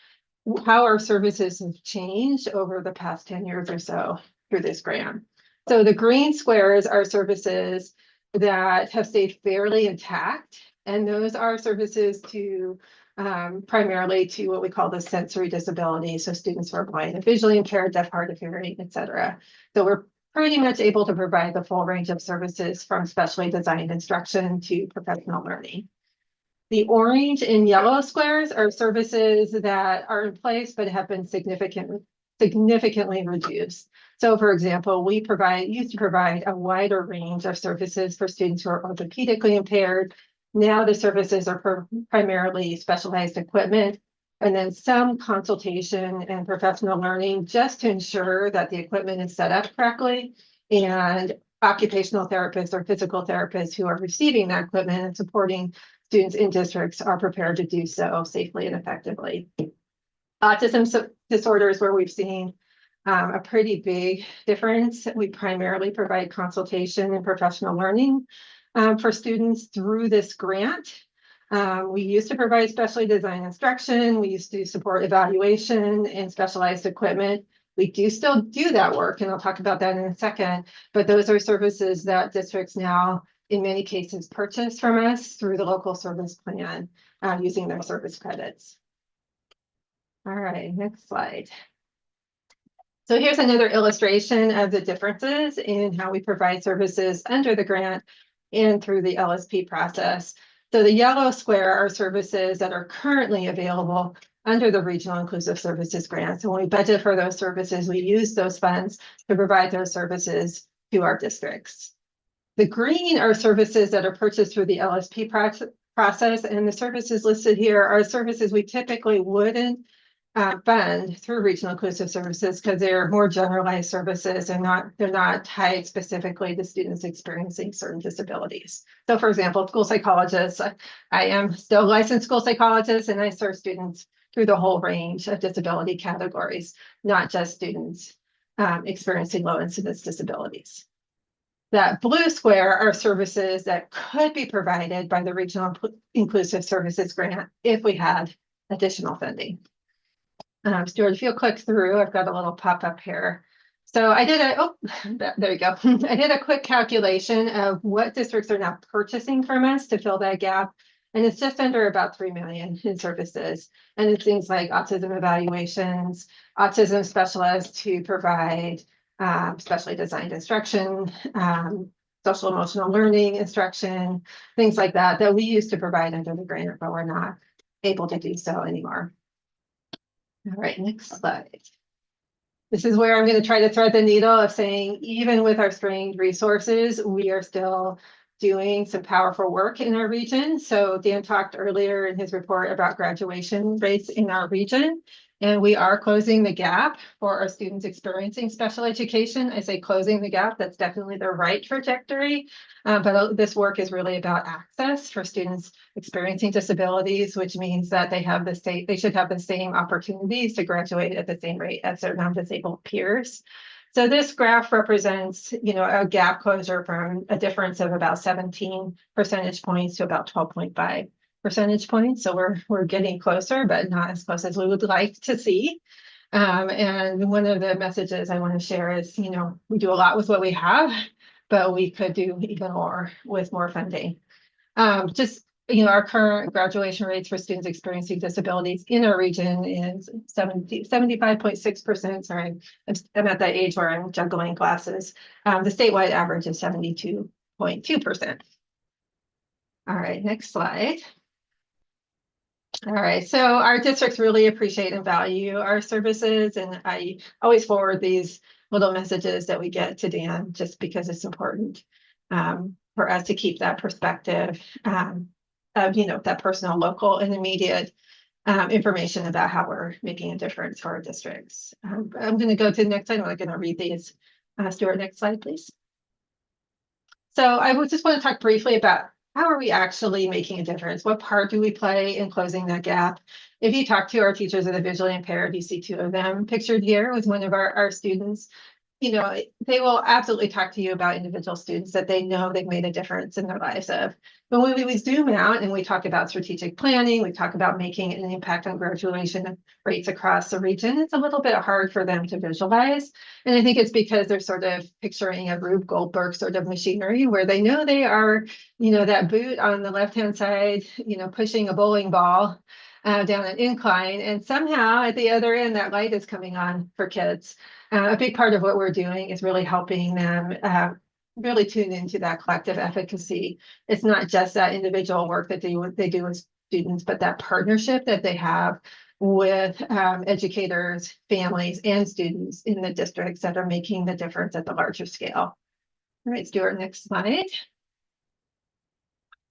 how our services have changed over the past 10 years or so through this grant. So the green squares are services that have stayed fairly intact, and those are services to primarily to what we call the sensory disability. So students who are blind and visually impaired, deaf, hard of hearing, et cetera. So we're pretty much able to provide the full range of services from specially designed instruction to professional learning. The orange and yellow squares are services that are in place but have been significantly reduced. So for example, we used to provide a wider range of services for students who are orthopedically impaired. Now the services are primarily specialized equipment and then some consultation and professional learning just to ensure that the equipment is set up correctly, and occupational therapists or physical therapists who are receiving that equipment and supporting students in districts are prepared to do so safely and effectively. Autism disorders, where we've seen a pretty big difference. We primarily provide consultation and professional learning for students through this grant. We used to provide specially designed instruction. We used to support evaluation and specialized equipment. We do still do that work, and I'll talk about that in a second, but those are services that districts now in many cases purchase from us through the local service plan using their service credits. All right, next slide. So here's another illustration of the differences in how we provide services under the grant and through the LSP process. So the yellow square are services that are currently available under the Regional Inclusive Services Grant. So when we budget for those services, we use those funds to provide those services to our districts. The green are services that are purchased through the LSP process, and the services listed here are services we typically wouldn't fund through Regional Inclusive Services because they're more generalized services and they're not tied specifically to students experiencing certain disabilities. So for example, school psychologists, I am still a licensed school psychologist, and I serve students through the whole range of disability categories, not just students experiencing low incidence disabilities. That blue square are services that could be provided by the Regional Inclusive Services Grant if we had additional funding. Stuart, if you'll click through, I've got a little pop-up here. So I did there you go. I did a quick calculation of what districts are now purchasing from us to fill that gap. And it's just under about 3 million in services. And it's things like autism evaluations, autism specialists who provide specially designed instruction, social emotional learning instruction, things like that, that we used to provide under the grant, but we're not able to do so anymore. All right, next slide. This is where I'm going to try to thread the needle of saying, even with our strained resources, we are still doing some powerful work in our region. So Dan talked earlier in his report about graduation rates in our region, and we are closing the gap for our students experiencing special education. I say closing the gap, that's definitely the right trajectory, but this work is really about access for students experiencing disabilities, which means that they should have the same opportunities to graduate at the same rate as their non-disabled peers. So this graph represents, a gap closure from a difference of about 17 percentage points to about 12.5 percentage points. So we're getting closer, but not as close as we would like to see. And one of the messages I want to share is, we do a lot with what we have, but we could do even more with more funding. Our current graduation rates for students experiencing disabilities in our region is 75.6%. Sorry, I'm at that age where I'm juggling classes. The statewide average is 72.2%. All right, next slide. All right, so our districts really appreciate and value our services, and I always forward these little messages that we get to Dan just because it's important for us to keep that perspective of, that personal, local, and immediate information about how we're making a difference for our districts. I'm going to go to the next slide. I'm going to read these. Stuart, next slide, please. So I just want to talk briefly about how are we actually making a difference? What part do we play in closing that gap? If you talk to our teachers of the visually impaired, you see two of them pictured here with one of our students. you know, they will absolutely talk to you about individual students that they know they've made a difference in their lives of. But when we zoom out and we talk about strategic planning, we talk about making an impact on graduation rates across the region, it's a little bit hard for them to visualize. And I think it's because they're sort of picturing a Rube Goldberg sort of machinery where they know they are, you know, that boot on the left-hand side, you know, pushing a bowling ball down an incline. And somehow at the other end, that light is coming on for kids. A big part of what we're doing is really helping them really tune into that collective efficacy. It's not just that individual work that they do with students, but that partnership that they have with educators, families, and students in the districts that are making the difference at the larger scale. All right, Stuart, next slide.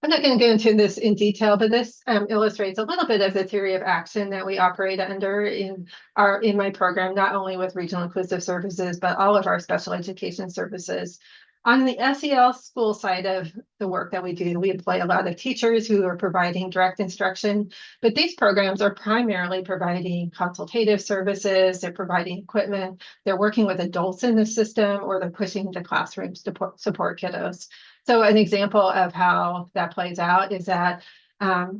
I'm not going to go into this in detail, but this illustrates a little bit of the theory of action that we operate under in my program, not only with regional inclusive services, but all of our special education services. On the SEL school side of the work that we do, we employ a lot of teachers who are providing direct instruction, but these programs are primarily providing consultative services, they're providing equipment, they're working with adults in the system, or they're pushing into classrooms to support kiddos. So an example of how that plays out is that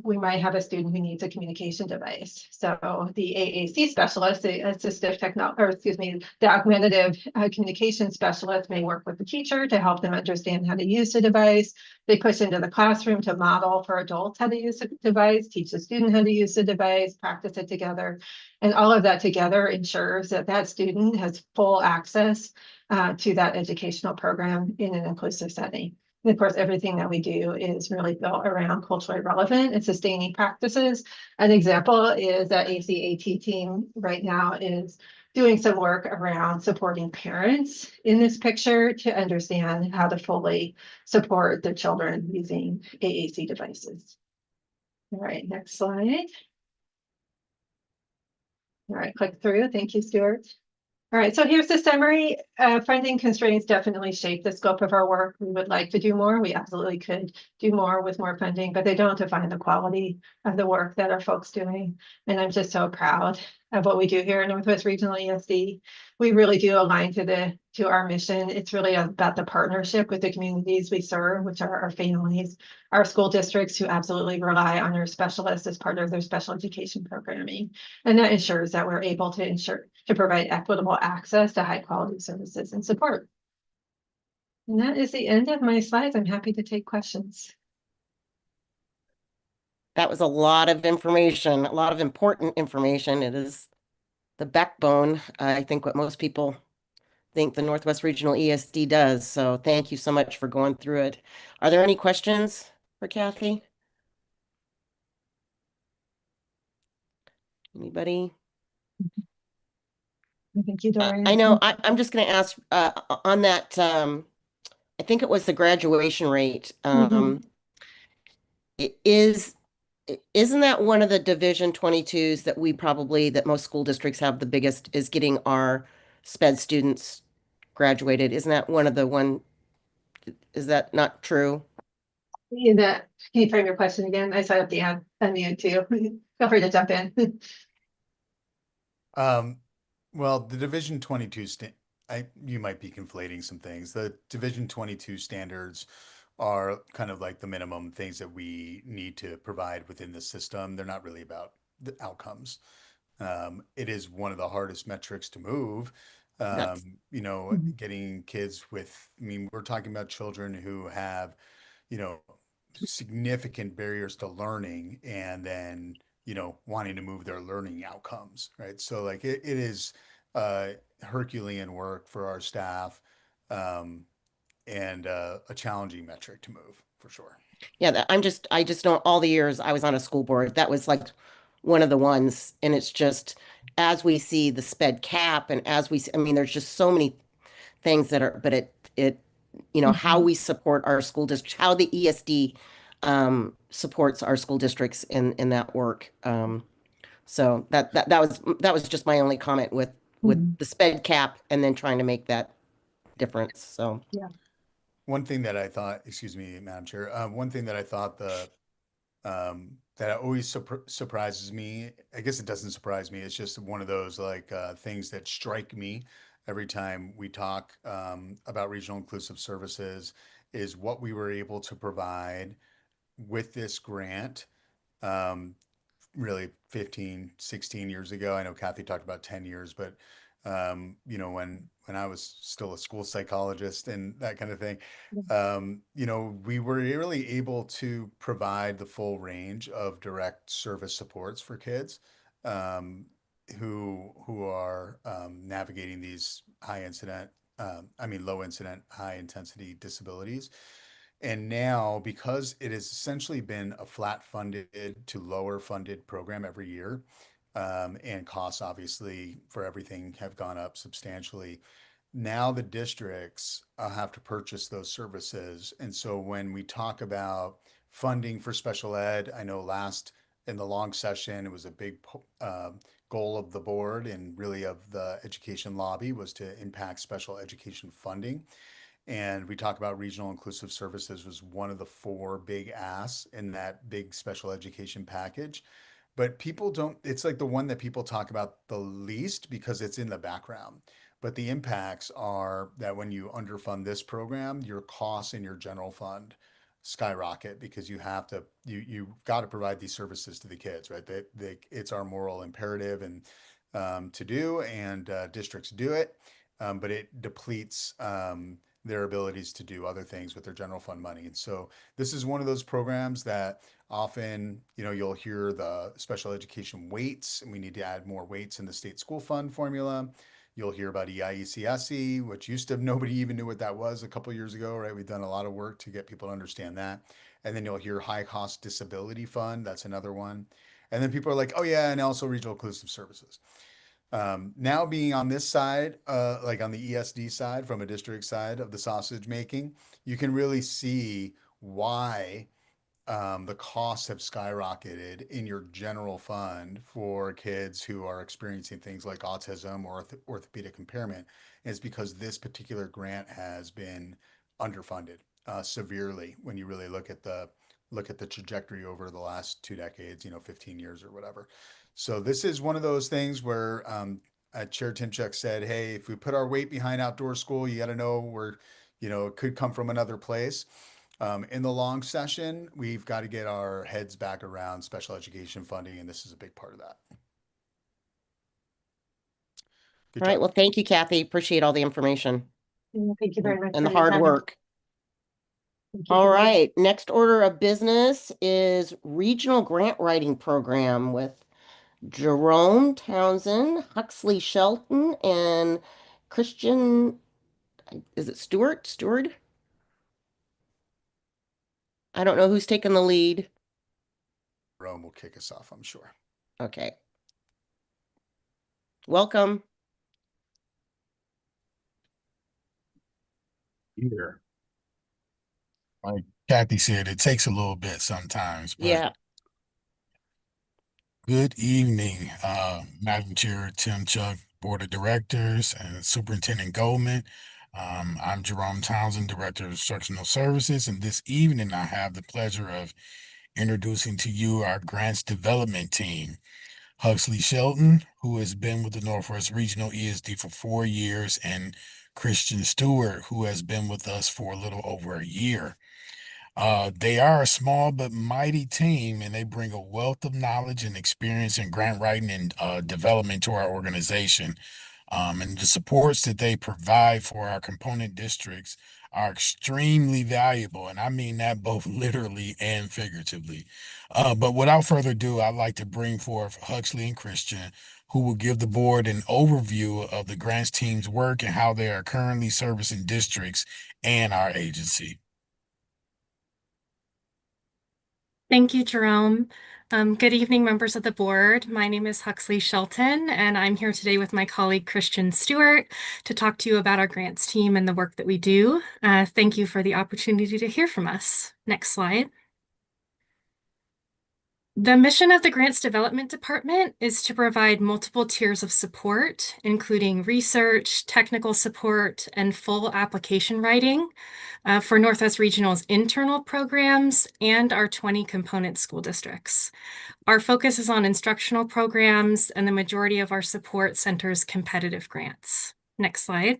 we might have a student who needs a communication device. So the AAC specialist, the assistive technology, or excuse me, the augmentative communication specialist may work with the teacher to help them understand how to use the device. They push into the classroom to model for adults how to use the device, teach the student how to use the device, practice it together. And all of that together ensures that that student has full access to that educational program in an inclusive setting. And of course, everything that we do is really built around culturally relevant and sustaining practices. An example is that ACAT team right now is doing some work around supporting parents in this picture to understand how to fully support their children using AAC devices. All right, next slide. All right, click through. Thank you, Stuart. All right, so here's the summary. Funding constraints definitely shape the scope of our work. We would like to do more. We absolutely could do more with more funding, but they don't define the quality of the work that our folks doing. And I'm just so proud of what we do here at Northwest Regional ESD. We really do align to our mission. It's really about the partnership with the communities we serve, which are our families, our school districts who absolutely rely on our specialists as part of their special education programming. And that ensures that we're able to provide equitable access to high quality services and support. And that is the end of my slides. I'm happy to take questions. That was a lot of information, a lot of important information. It is the backbone, I think, what most people think the Northwest Regional ESD does. So thank you so much for going through it. Are there any questions for Kathy? Anybody? Thank you, Dorian. I know I'm just going to ask on that, I think it was the graduation rate. Isn't that one of the Division 22s that most school districts have the biggest, is getting our SPED students graduated? Isn't that is that not true? Can you frame your question again? I saw at the end, unmute too. Feel free to jump in. Well, the Division 22 you might be conflating some things. The Division 22 standards are kind of like the minimum things that we need to provide within the system. They're not really about the outcomes. It is one of the hardest metrics to move. You know, getting kids we're talking about children who have, you know, significant barriers to learning and then, you know, wanting to move their learning outcomes, right? So like it is Herculean work for our staff. And a challenging metric to move for sure. Yeah, I just know all the years I was on a school board, that was like one of the ones. And it's just, as we see the SPED cap and as we see, I mean, there's just so many things that are, but you know, how we support our school district, how the ESD supports our school districts in that work. So that was just my only comment with the SPED cap and then trying to make that difference. So yeah. One thing that I thought, excuse me, Madam Chair, one thing that I thought that always surprises me, I guess it doesn't surprise me, it's just one of those like things that strike me every time we talk about regional inclusive services is what we were able to provide with this grant. Really 15, 16 years ago. I know Kathy talked about 10 years, but you know, when I was still a school psychologist and that kind of thing, you know, we were really able to provide the full range of direct service supports for kids who are navigating these high incident, low incident, high intensity disabilities. And now, because it has essentially been a flat funded to lower funded program every year, and costs obviously for everything have gone up substantially, now the districts have to purchase those services. And so when we talk about funding for special ed, I know last in the long session, it was a big goal of the board and really of the education lobby was to impact special education funding. And we talk about regional inclusive services was one of the four big asks in that big special education package. But people don't, it's like the one that people talk about the least because it's in the background. But the impacts are that when you underfund this program, your costs in your general fund skyrocket because you've got to provide these services to the kids, right? It's our moral imperative and to do, and districts do it, but it depletes their abilities to do other things with their general fund money. And so this is one of those programs that often, you know, you'll hear the special education weights, and we need to add more weights in the state school fund formula. You'll hear about EIECSE, which used to nobody even knew what that was a couple of years ago, right? We've done a lot of work to get people to understand that. And then you'll hear high cost disability fund. That's another one. And then people are like, oh yeah, and also regional inclusive services. Now being on this side, like on the ESD side, from a district side of the sausage making, you can really see why the costs have skyrocketed in your general fund for kids who are experiencing things like autism or orthopedic impairment. And it's because this particular grant has been underfunded severely when you really look at the trajectory over the last 2 decades, you know, 15 years or whatever. So this is one of those things where Chair Timchuk said, hey, if we put our weight behind outdoor school, you got to know we're, you know, it could come from another place. In the long session, we've got to get our heads back around special education funding, and this is a big part of that. All right. Well, thank you, Kathy. Appreciate all the information. Thank you very much. And the for your hard time. work. Thank you All for that. right. Next order of business is Regional Grant Writing Program with Jerome Townsend, Huxley Shelton, and Christian, is it Stewart? Stewart? I don't know who's taking the lead. Rome will kick us off, I'm sure. Okay. Welcome. Here. Like Kathy said, it takes a little bit sometimes, but Yeah. good evening, Madam Chair Timchuk, Board of Directors, and Superintendent Goldman. I'm Jerome Townsend, Director of Instructional Services, and this evening I have the pleasure of introducing to you our grants development team. Huxley Shelton, who has been with the Northwest Regional ESD for 4 years, and Christian Stewart, who has been with us for a little over a year. They are a small but mighty team, and they bring a wealth of knowledge and experience in grant writing and development to our organization. And the supports that they provide for our component districts are extremely valuable, and I mean that both literally and figuratively. But without further ado, I'd like to bring forth Huxley and Christian, who will give the board an overview of the grants team's work and how they are currently servicing districts and our agency. Thank you, Jerome. Good evening, members of the board. My name is Huxley Shelton, and I'm here today with my colleague Christian Stewart to talk to you about our grants team and the work that we do. Thank you for the opportunity to hear from us. Next slide. The mission of the Grants Development Department is to provide multiple tiers of support, including research, technical support, and full application writing for Northwest Regional's internal programs and our 20 component school districts. Our focus is on instructional programs, and the majority of our support centers competitive grants. Next slide.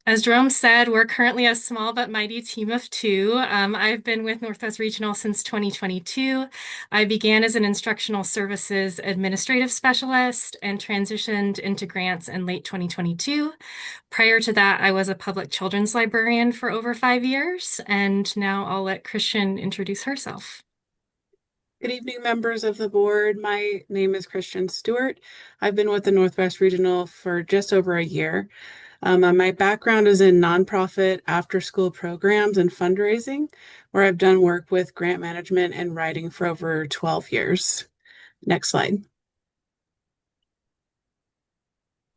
As Jerome said, we're currently a small but mighty team of two. I've been with Northwest Regional since 2022. I began as an instructional services administrative specialist and transitioned into grants in late 2022. Prior to that, I was a public children's librarian for over 5 years, and now I'll let Christian introduce herself. Good evening, members of the board. My name is Christian Stewart. I've been with the Northwest Regional for just over a year. My background is in nonprofit after-school programs and fundraising, where I've done work with grant management and writing for over 12 years. Next slide.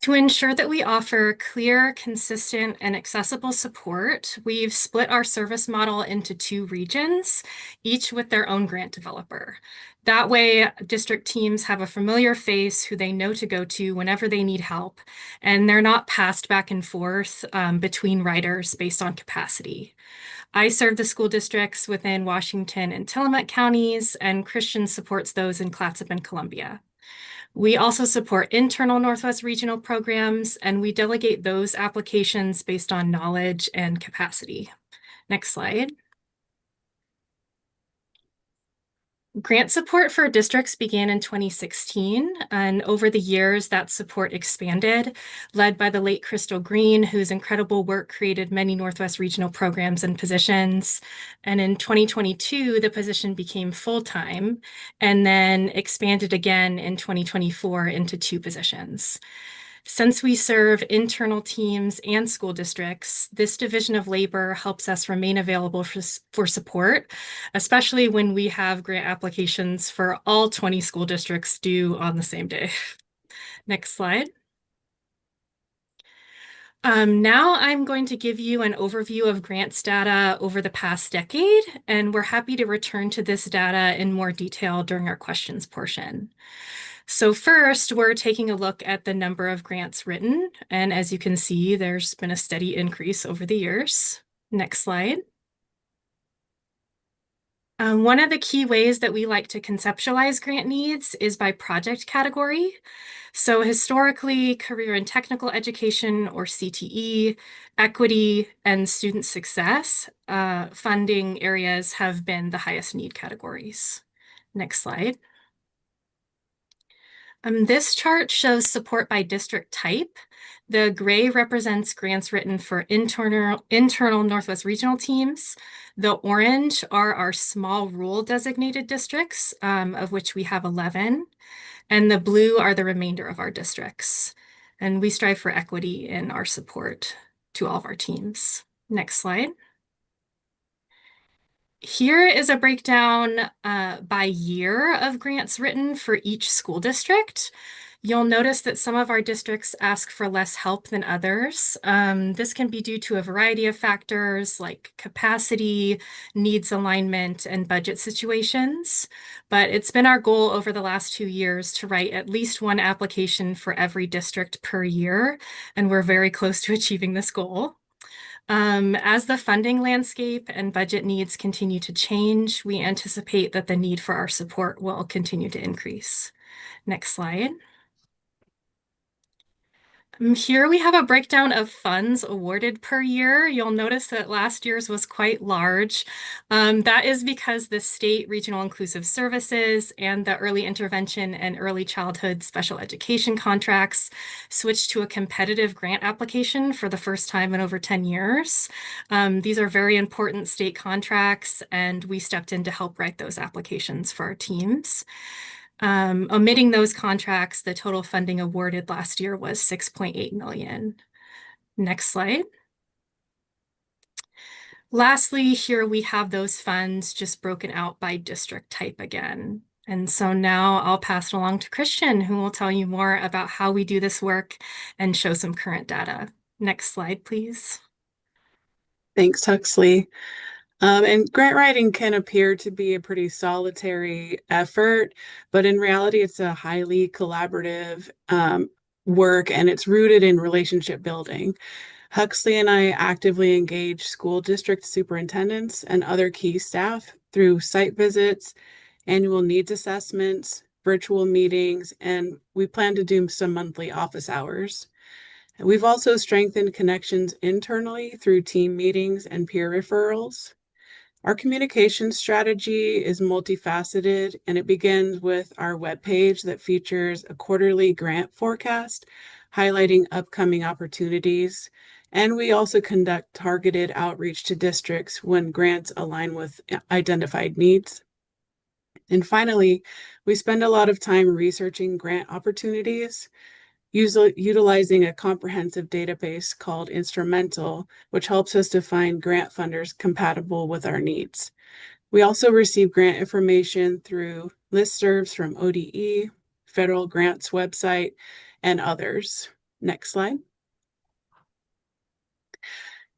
To ensure that we offer clear, consistent, and accessible support, we've split our service model into 2 regions, each with their own grant developer. That way, district teams have a familiar face who they know to go to whenever they need help, and they're not passed back and forth between writers based on capacity. I serve the school districts within Washington and Tillamook counties, and Christian supports those in Clatsop and Columbia. We also support internal Northwest Regional programs, and we delegate those applications based on knowledge and capacity. Next slide. Grant support for districts began in 2016, and over the years that support expanded, led by the late Crystal Green, whose incredible work created many Northwest Regional programs and positions. And in 2022, the position became full-time and then expanded again in 2024 into 2 positions. Since we serve internal teams and school districts, this division of labor helps us remain available for support, especially when we have grant applications for all 20 school districts due on the same day. Next slide. Now I'm going to give you an overview of grants data over the past decade, and we're happy to return to this data in more detail during our questions portion. So first, we're taking a look at the number of grants written, and as you can see, there's been a steady increase over the years. Next slide. One of the key ways that we like to conceptualize grant needs is by project category. So historically, career and technical education, or CTE, equity, and student success funding areas have been the highest need categories. Next slide. This chart shows support by district type. The gray represents grants written for internal Northwest Regional teams. The orange are our small rural designated districts, of which we have 11. And the blue are the remainder of our districts. And we strive for equity in our support to all of our teams. Next slide. Here is a breakdown by year of grants written for each school district. You'll notice that some of our districts ask for less help than others. This can be due to a variety of factors like capacity, needs alignment, and budget situations. But it's been our goal over the last 2 years to write at least 1 application for every district per year, and we're very close to achieving this goal. As the funding landscape and budget needs continue to change, we anticipate that the need for our support will continue to increase. Next slide. Here we have a breakdown of funds awarded per year. You'll notice that last year's was quite large. That is because the state regional inclusive services and the early intervention and early childhood special education contracts switched to a competitive grant application for the first time in over 10 years. These are very important state contracts, and we stepped in to help write those applications for our teams. Omitting those contracts, the total funding awarded last year was $6.8 million. Next slide. Lastly, here we have those funds just broken out by district type again. And so now I'll pass it along to Christian, who will tell you more about how we do this work and show some current data. Next slide, please. Thanks, Huxley. And grant writing can appear to be a pretty solitary effort, but in reality, it's a highly collaborative work, and it's rooted in relationship building. Huxley and I actively engage school district superintendents and other key staff through site visits, annual needs assessments, virtual meetings, and we plan to do some monthly office hours. We've also strengthened connections internally through team meetings and peer referrals. Our communication strategy is multifaceted, and it begins with our webpage that features a quarterly grant forecast highlighting upcoming opportunities. And we also conduct targeted outreach to districts when grants align with identified needs. And finally, we spend a lot of time researching grant opportunities, utilizing a comprehensive database called Instrumental, which helps us to find grant funders compatible with our needs. We also receive grant information through listservs from ODE, Federal Grants website, and others. Next slide.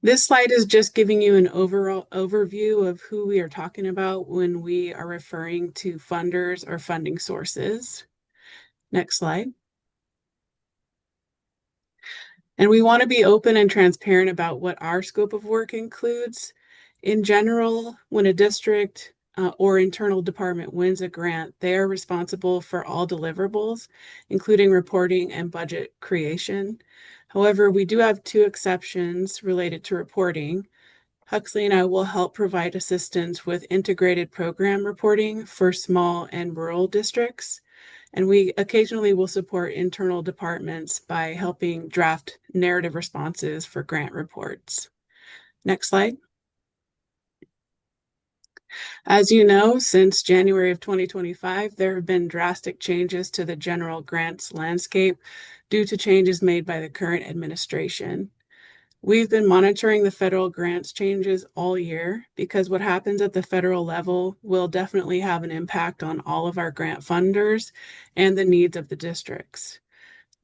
This slide is just giving you an overall overview of who we are talking about when we are referring to funders or funding sources. Next slide. And we want to be open and transparent about what our scope of work includes. In general, when a district or internal department wins a grant, they are responsible for all deliverables, including reporting and budget creation. However, we do have two exceptions related to reporting. Huxley and I will help provide assistance with integrated program reporting for small and rural districts. And we occasionally will support internal departments by helping draft narrative responses for grant reports. Next slide. As you know, since January of 2025, there have been drastic changes to the general grants landscape due to changes made by the current administration. We've been monitoring the federal grants changes all year because what happens at the federal level will definitely have an impact on all of our grant funders and the needs of the districts.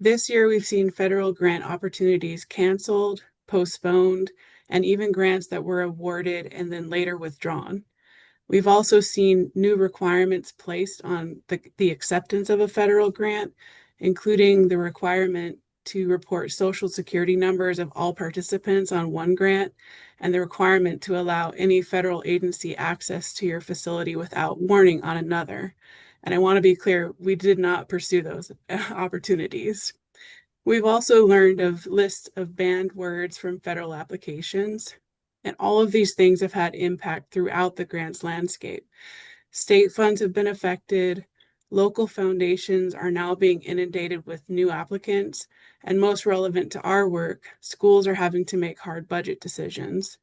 This year, we've seen federal grant opportunities canceled, postponed, and even grants that were awarded and then later withdrawn. We've also seen new requirements placed on the acceptance of a federal grant, including the requirement to report social security numbers of all participants on one grant, and the requirement to allow any federal agency access to your facility without warning on another. And I want to be clear, we did not pursue those opportunities. We've also learned of lists of banned words from federal applications, and all of these things have had impact throughout the grants landscape. State funds have been affected. Local foundations are now being inundated with new applicants, and most relevant to our work, schools are having to make hard budget decisions.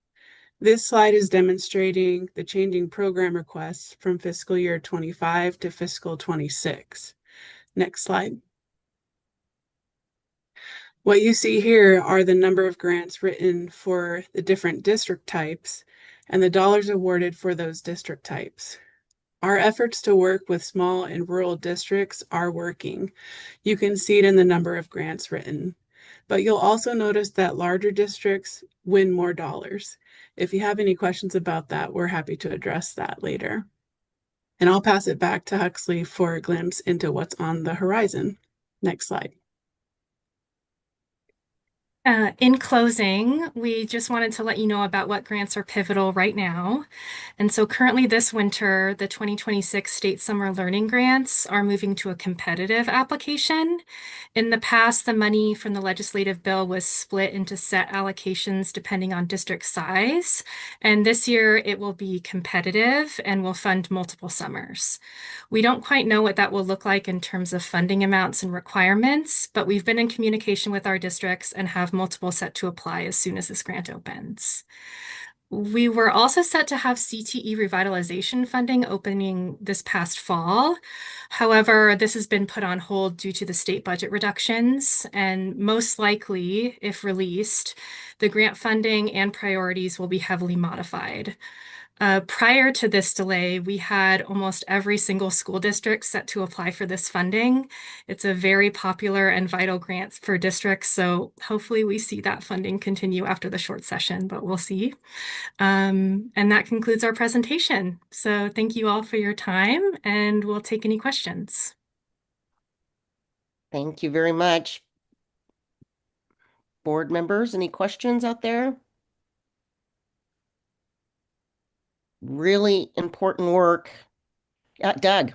This slide is demonstrating the changing program requests from fiscal year 25 to fiscal 26. Next slide. What you see here are the number of grants written for the different district types and the dollars awarded for those district types. Our efforts to work with small and rural districts are working. You can see it in the number of grants written, but you'll also notice that larger districts win more dollars. If you have any questions about that, we're happy to address that later. And I'll pass it back to Huxley for a glimpse into what's on the horizon. Next slide. In closing, we just wanted to let you know about what grants are pivotal right now. And so currently this winter, the 2026 State Summer Learning Grants are moving to a competitive application. In the past, the money from the legislative bill was split into set allocations depending on district size. And this year it will be competitive and will fund multiple summers. We don't quite know what that will look like in terms of funding amounts and requirements, but we've been in communication with our districts and have multiple set to apply as soon as this grant opens. We were also set to have CTE revitalization funding opening this past fall. However, this has been put on hold due to the state budget reductions, and most likely, if released, the grant funding and priorities will be heavily modified. Prior to this delay, we had almost every single school district set to apply for this funding. It's a very popular and vital grant for districts, so hopefully we see that funding continue after the short session, but we'll see. And that concludes our presentation. So thank you all for your time, and we'll take any questions. Thank you very much. Board members, any questions out there? Really important work. Doug.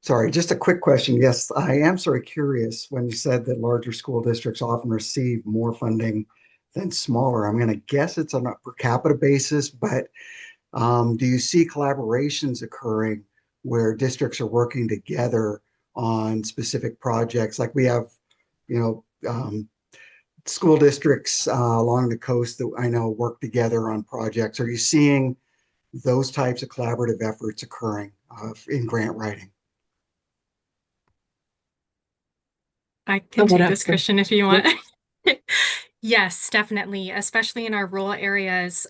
Sorry, just a quick question. Yes, I am sort of curious when you said that larger school districts often receive more funding than smaller. I'm going to guess it's on a per capita basis, but do you see collaborations occurring where districts are working together on specific projects? Like we have, you know, school districts along the coast that I know work together on projects. Are you seeing those types of collaborative efforts occurring in grant writing? I can take this, Christian, if you want. Yes, definitely. Especially in our rural areas,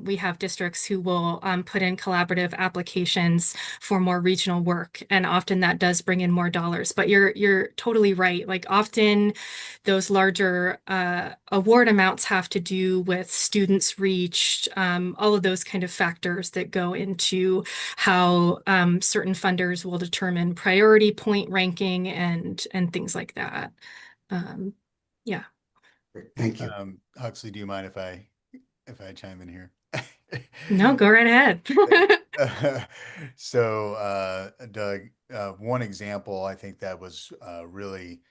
we have districts who will put in collaborative applications for more regional work, and often that does bring in more dollars. But you're totally right. Like often, those larger award amounts have to do with students reached, all of those kind of factors that go into how certain funders will determine priority point ranking and things like that. Yeah. Thank you. Huxley, do you mind if I chime in here? No, go right ahead. So, Doug, one example I think that was really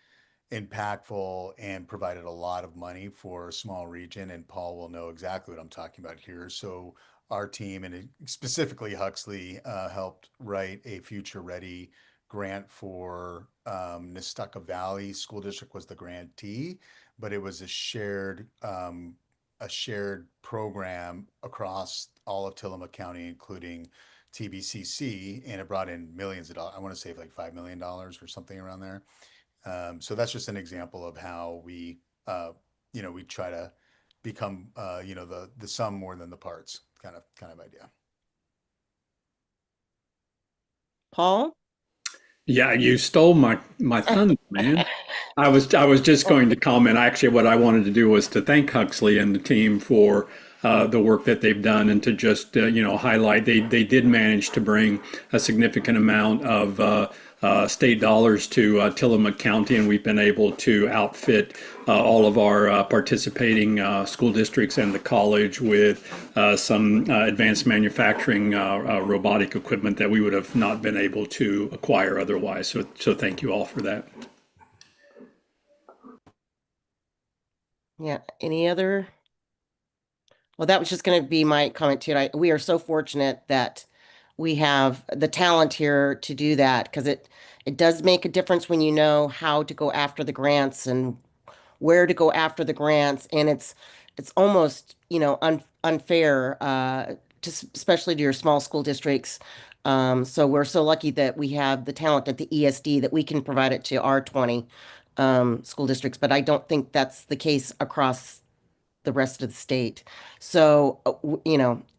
impactful and provided a lot of money for a small region, and Paul will know exactly what I'm talking about here. So our team, and specifically Huxley, helped write a Future Ready grant for Nestucca Valley School District was the grantee, but it was a shared program across all of Tillamook County, including TBCC, and it brought in millions of dollars. I want to say like $5 million or something around there. So that's just an example of how we try to become, the sum more than the parts kind of idea. Paul? Yeah, you stole my thunder, man. I was just going to comment. Actually, what I wanted to do was to thank Huxley and the team for the work that they've done, and to just highlight they did manage to bring a significant amount of state dollars to Tillamook County, and we've been able to outfit all of our participating school districts and the college with some advanced manufacturing robotic equipment that we would have not been able to acquire otherwise. So thank you all for that. Yeah, any other? Well, that was just going to be my comment too. We are so fortunate that we have the talent here to do that, because it does make a difference when you know how to go after the grants and where to go after the grants, and it's almost unfair especially to your small school districts. So we're so lucky that we have the talent at the ESD that we can provide it to our 20 school districts, but I don't think that's the case across the rest of the state. So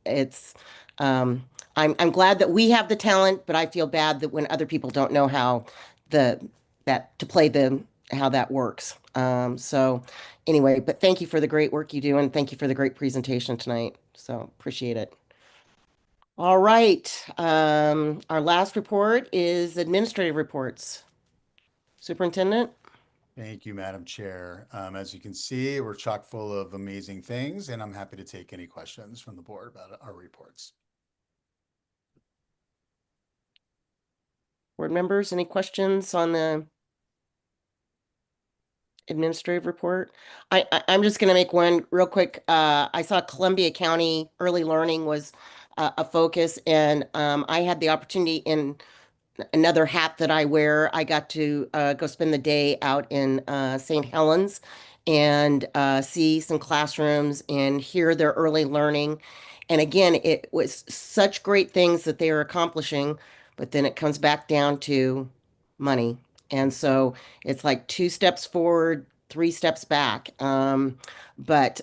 it's I'm glad that we have the talent, but I feel bad that when other people don't know how how that works. So anyway, but thank you for the great work you do, and thank you for the great presentation tonight. So appreciate it. All right. Our last report is administrative reports. Superintendent? Thank you, Madam Chair. As you can see, we're chock full of amazing things, and I'm happy to take any questions from the board about our reports. Board members, any questions on the administrative report? I'm just going to make one real quick. I saw Columbia County early learning was a focus, and I had the opportunity in another hat that I wear. I got to go spend the day out in St. Helens and see some classrooms and hear their early learning. And again, it was such great things that they are accomplishing, but then it comes back down to money. And so it's like 2 steps forward, 3 steps back. But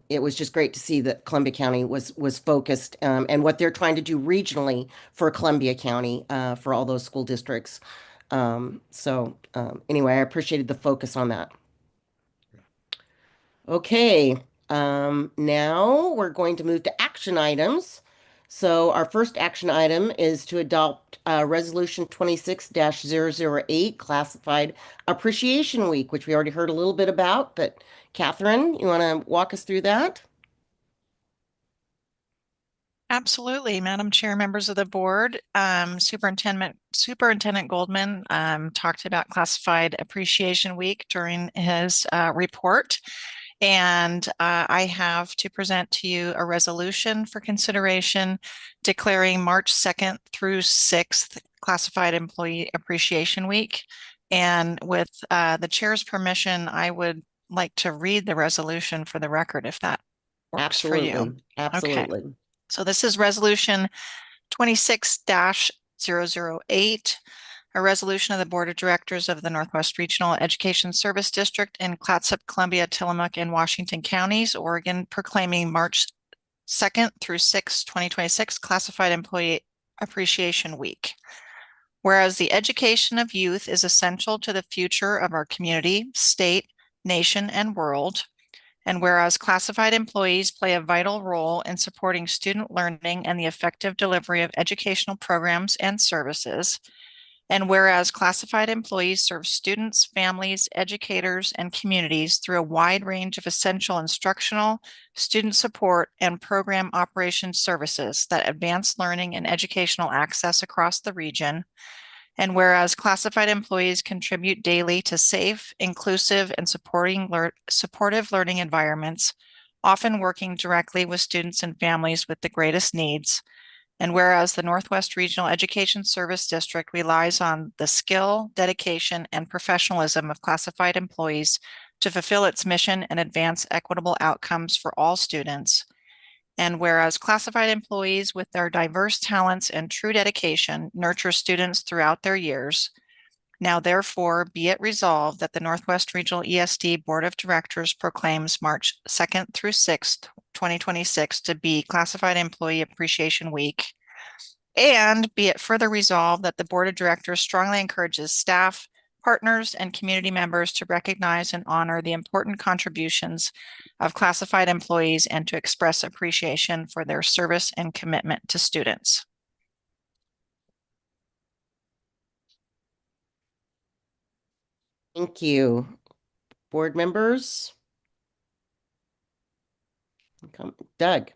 it was just great to see that Columbia County was focused, and what they're trying to do regionally for Columbia County for all those school districts. Anyway, I appreciated the focus on that. Okay, now we're going to move to action items. So our first action item is to adopt Resolution 26-008, Classified Appreciation Week, which we already heard a little bit about, but Catherine, you want to walk us through that? Absolutely, Madam Chair, members of the board. Superintendent Goldman talked about Classified Appreciation Week during his report. And I have to present to you a resolution for consideration declaring March 2nd through 6th Classified Employee Appreciation Week. And with the chair's permission, I would like to read the resolution for the record if that works for you. Absolutely. Absolutely. Okay. So this is resolution 26-008, a resolution of the Board of Directors of the Northwest Regional Education Service District in Clatsop, Columbia, Tillamook, and Washington counties, Oregon, proclaiming March 2nd through 6th, 2026 Classified Employee Appreciation Week. Whereas the education of youth is essential to the future of our community, state, nation, and world. And whereas classified employees play a vital role in supporting student learning and the effective delivery of educational programs and services. And whereas classified employees serve students, families, educators, and communities through a wide range of essential instructional, student support, and program operation services that advance learning and educational access across the region. And whereas classified employees contribute daily to safe, inclusive, and supportive learning environments, often working directly with students and families with the greatest needs. And whereas the Northwest Regional Education Service District relies on the skill, dedication, and professionalism of classified employees to fulfill its mission and advance equitable outcomes for all students. And whereas classified employees with their diverse talents and true dedication nurture students throughout their years, now therefore be it resolved that the Northwest Regional ESD Board of Directors proclaims March 2nd through 6th, 2026 to be Classified Employee Appreciation Week. And be it further resolved that the Board of Directors strongly encourages staff, partners, and community members to recognize and honor the important contributions of classified employees and to express appreciation for their service and commitment to students. Thank you. Board members? Doug.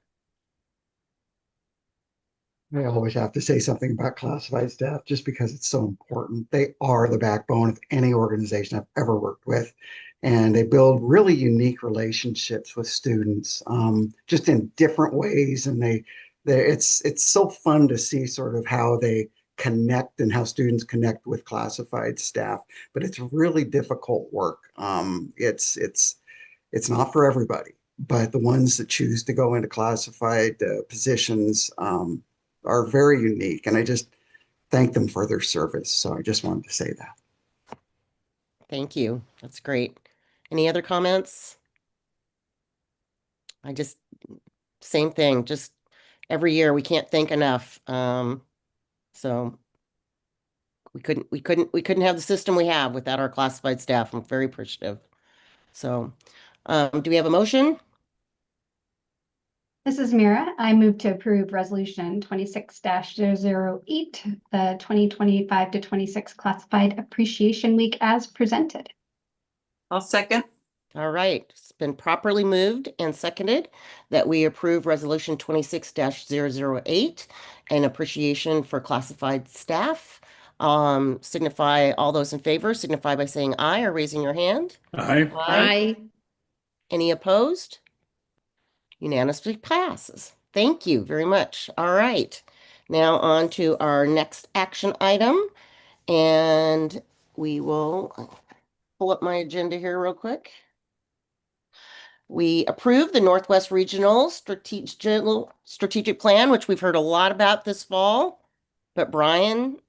I always have to say something about classified staff just because it's so important. They are the backbone of any organization I've ever worked with, and they build really unique relationships with students, just in different ways. And it's so fun to see sort of how they connect and how students connect with classified staff. But it's really difficult work. It's not for everybody, but the ones that choose to go into classified positions are very unique, and I just thank them for their service. So I just wanted to say that. Thank you. That's great. Any other comments? Same thing, just every year we can't thank enough. So we couldn't have the system we have without our classified staff. I'm very appreciative. So, do we have a motion? This is Mira. I move to approve resolution 26-008, the 2025 to 26 Classified Appreciation Week as presented. I'll second. All right, it's been properly moved and seconded that we approve resolution 26-008 and appreciation for classified staff. Signify all those in favor, signify by saying aye or raising your hand. Aye. Aye. Any opposed? Unanimously passes. Thank you very much. All right. Now on to our next action item. And we will pull up my agenda here real quick. We approve the Northwest Regional Strategic Plan, which we've heard a lot about this fall. But Brian,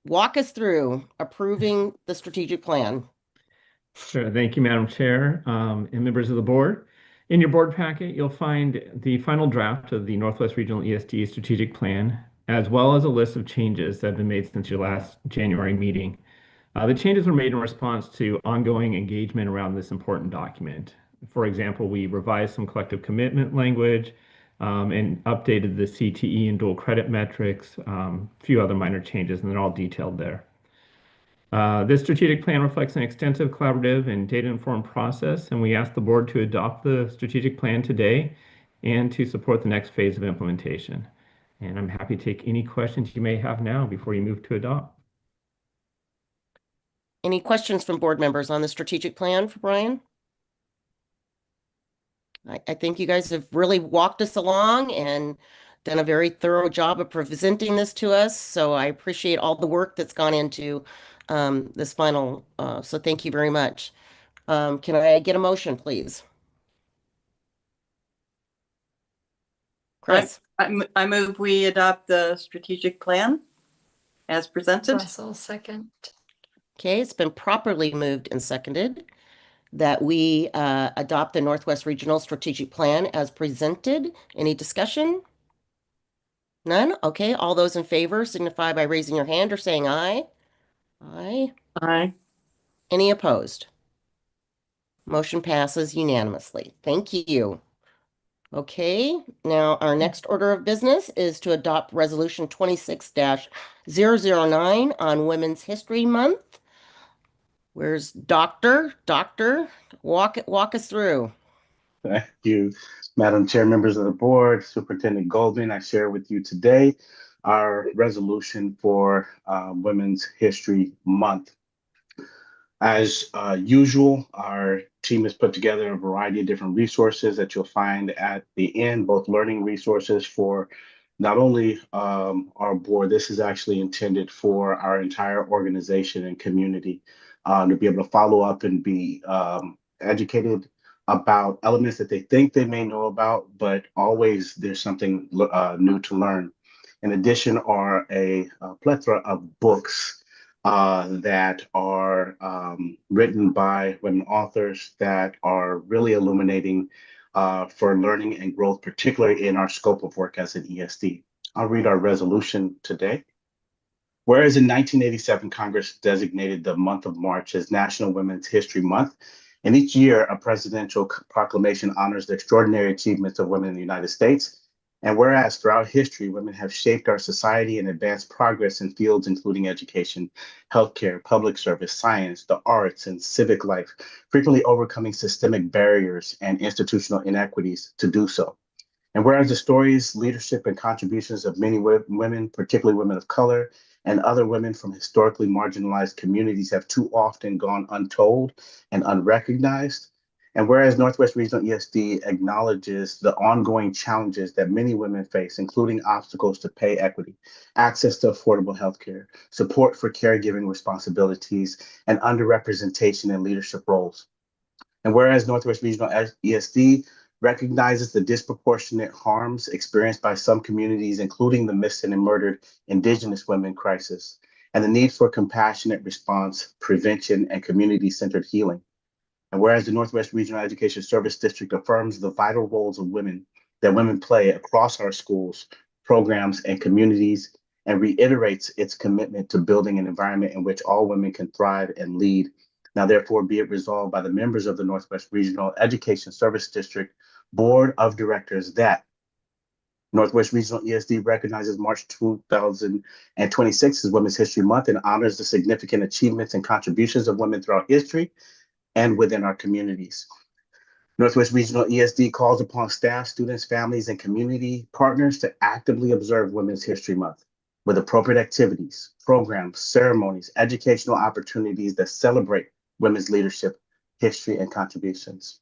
walk us through approving the strategic plan. Sure. Thank you, Madam Chair, and members of the board. In your board packet, you'll find the final draft of the Northwest Regional ESD Strategic Plan, as well as a list of changes that have been made since your last January meeting. The changes were made in response to ongoing engagement around this important document. For example, we revised some collective commitment language and updated the CTE and dual credit metrics, a few other minor changes, and they're all detailed there. This strategic plan reflects an extensive collaborative and data-informed process, and we ask the board to adopt the strategic plan today and to support the next phase of implementation. And I'm happy to take any questions you may have now before you move to adopt. Any questions from board members on the strategic plan for Brian? I think you guys have really walked us along and done a very thorough job of presenting this to us. So I appreciate all the work that's gone into this final. So thank you very much. Can I get a motion, please? Chris? I move we adopt the strategic plan as presented. Russell, second. Okay, it's been properly moved and seconded that we adopt the Northwest Regional Strategic Plan as presented. Any discussion? None? Okay, all those in favor signify by raising your hand or saying aye. Aye. Aye. Any opposed? Motion passes unanimously. Thank you. Okay, now our next order of business is to adopt Resolution 26-009 on Women's History Month. Where's Doctor? Doctor, walk us through. Thank you, Madam Chair, members of the board, Superintendent Goldman. I share with you today our resolution for Women's History Month. As usual, our team has put together a variety of different resources that you'll find at the end, both learning resources for not only our board, this is actually intended for our entire organization and community to be able to follow up and be educated about elements that they think they may know about, but always there's something new to learn. In addition are a plethora of books that are written by women authors that are really illuminating for learning and growth, particularly in our scope of work as an ESD. I'll read our resolution today. Whereas in 1987, Congress designated the month of March as National Women's History Month, and each year a presidential proclamation honors the extraordinary achievements of women in the United States. And whereas throughout history, women have shaped our society and advanced progress in fields including education, healthcare, public service, science, the arts, and civic life, frequently overcoming systemic barriers and institutional inequities to do so. And whereas the stories, leadership, and contributions of many women, particularly women of color, and other women from historically marginalized communities have too often gone untold and unrecognized. And whereas Northwest Regional ESD acknowledges the ongoing challenges that many women face, including obstacles to pay equity, access to affordable healthcare, support for caregiving responsibilities, and underrepresentation in leadership roles. And whereas Northwest Regional ESD recognizes the disproportionate harms experienced by some communities, including the missing and murdered Indigenous women crisis, and the need for compassionate response, prevention, and community-centered healing. And whereas the Northwest Regional Education Service District affirms the vital roles of women that women play across our schools, programs, and communities, and reiterates its commitment to building an environment in which all women can thrive and lead. Now, therefore, be it resolved by the members of the Northwest Regional Education Service District Board of Directors that Northwest Regional ESD recognizes March 2026 as Women's History Month and honors the significant achievements and contributions of women throughout history and within our communities. Northwest Regional ESD calls upon staff, students, families, and community partners to actively observe Women's History Month with appropriate activities, programs, ceremonies, educational opportunities that celebrate women's leadership, history, and contributions.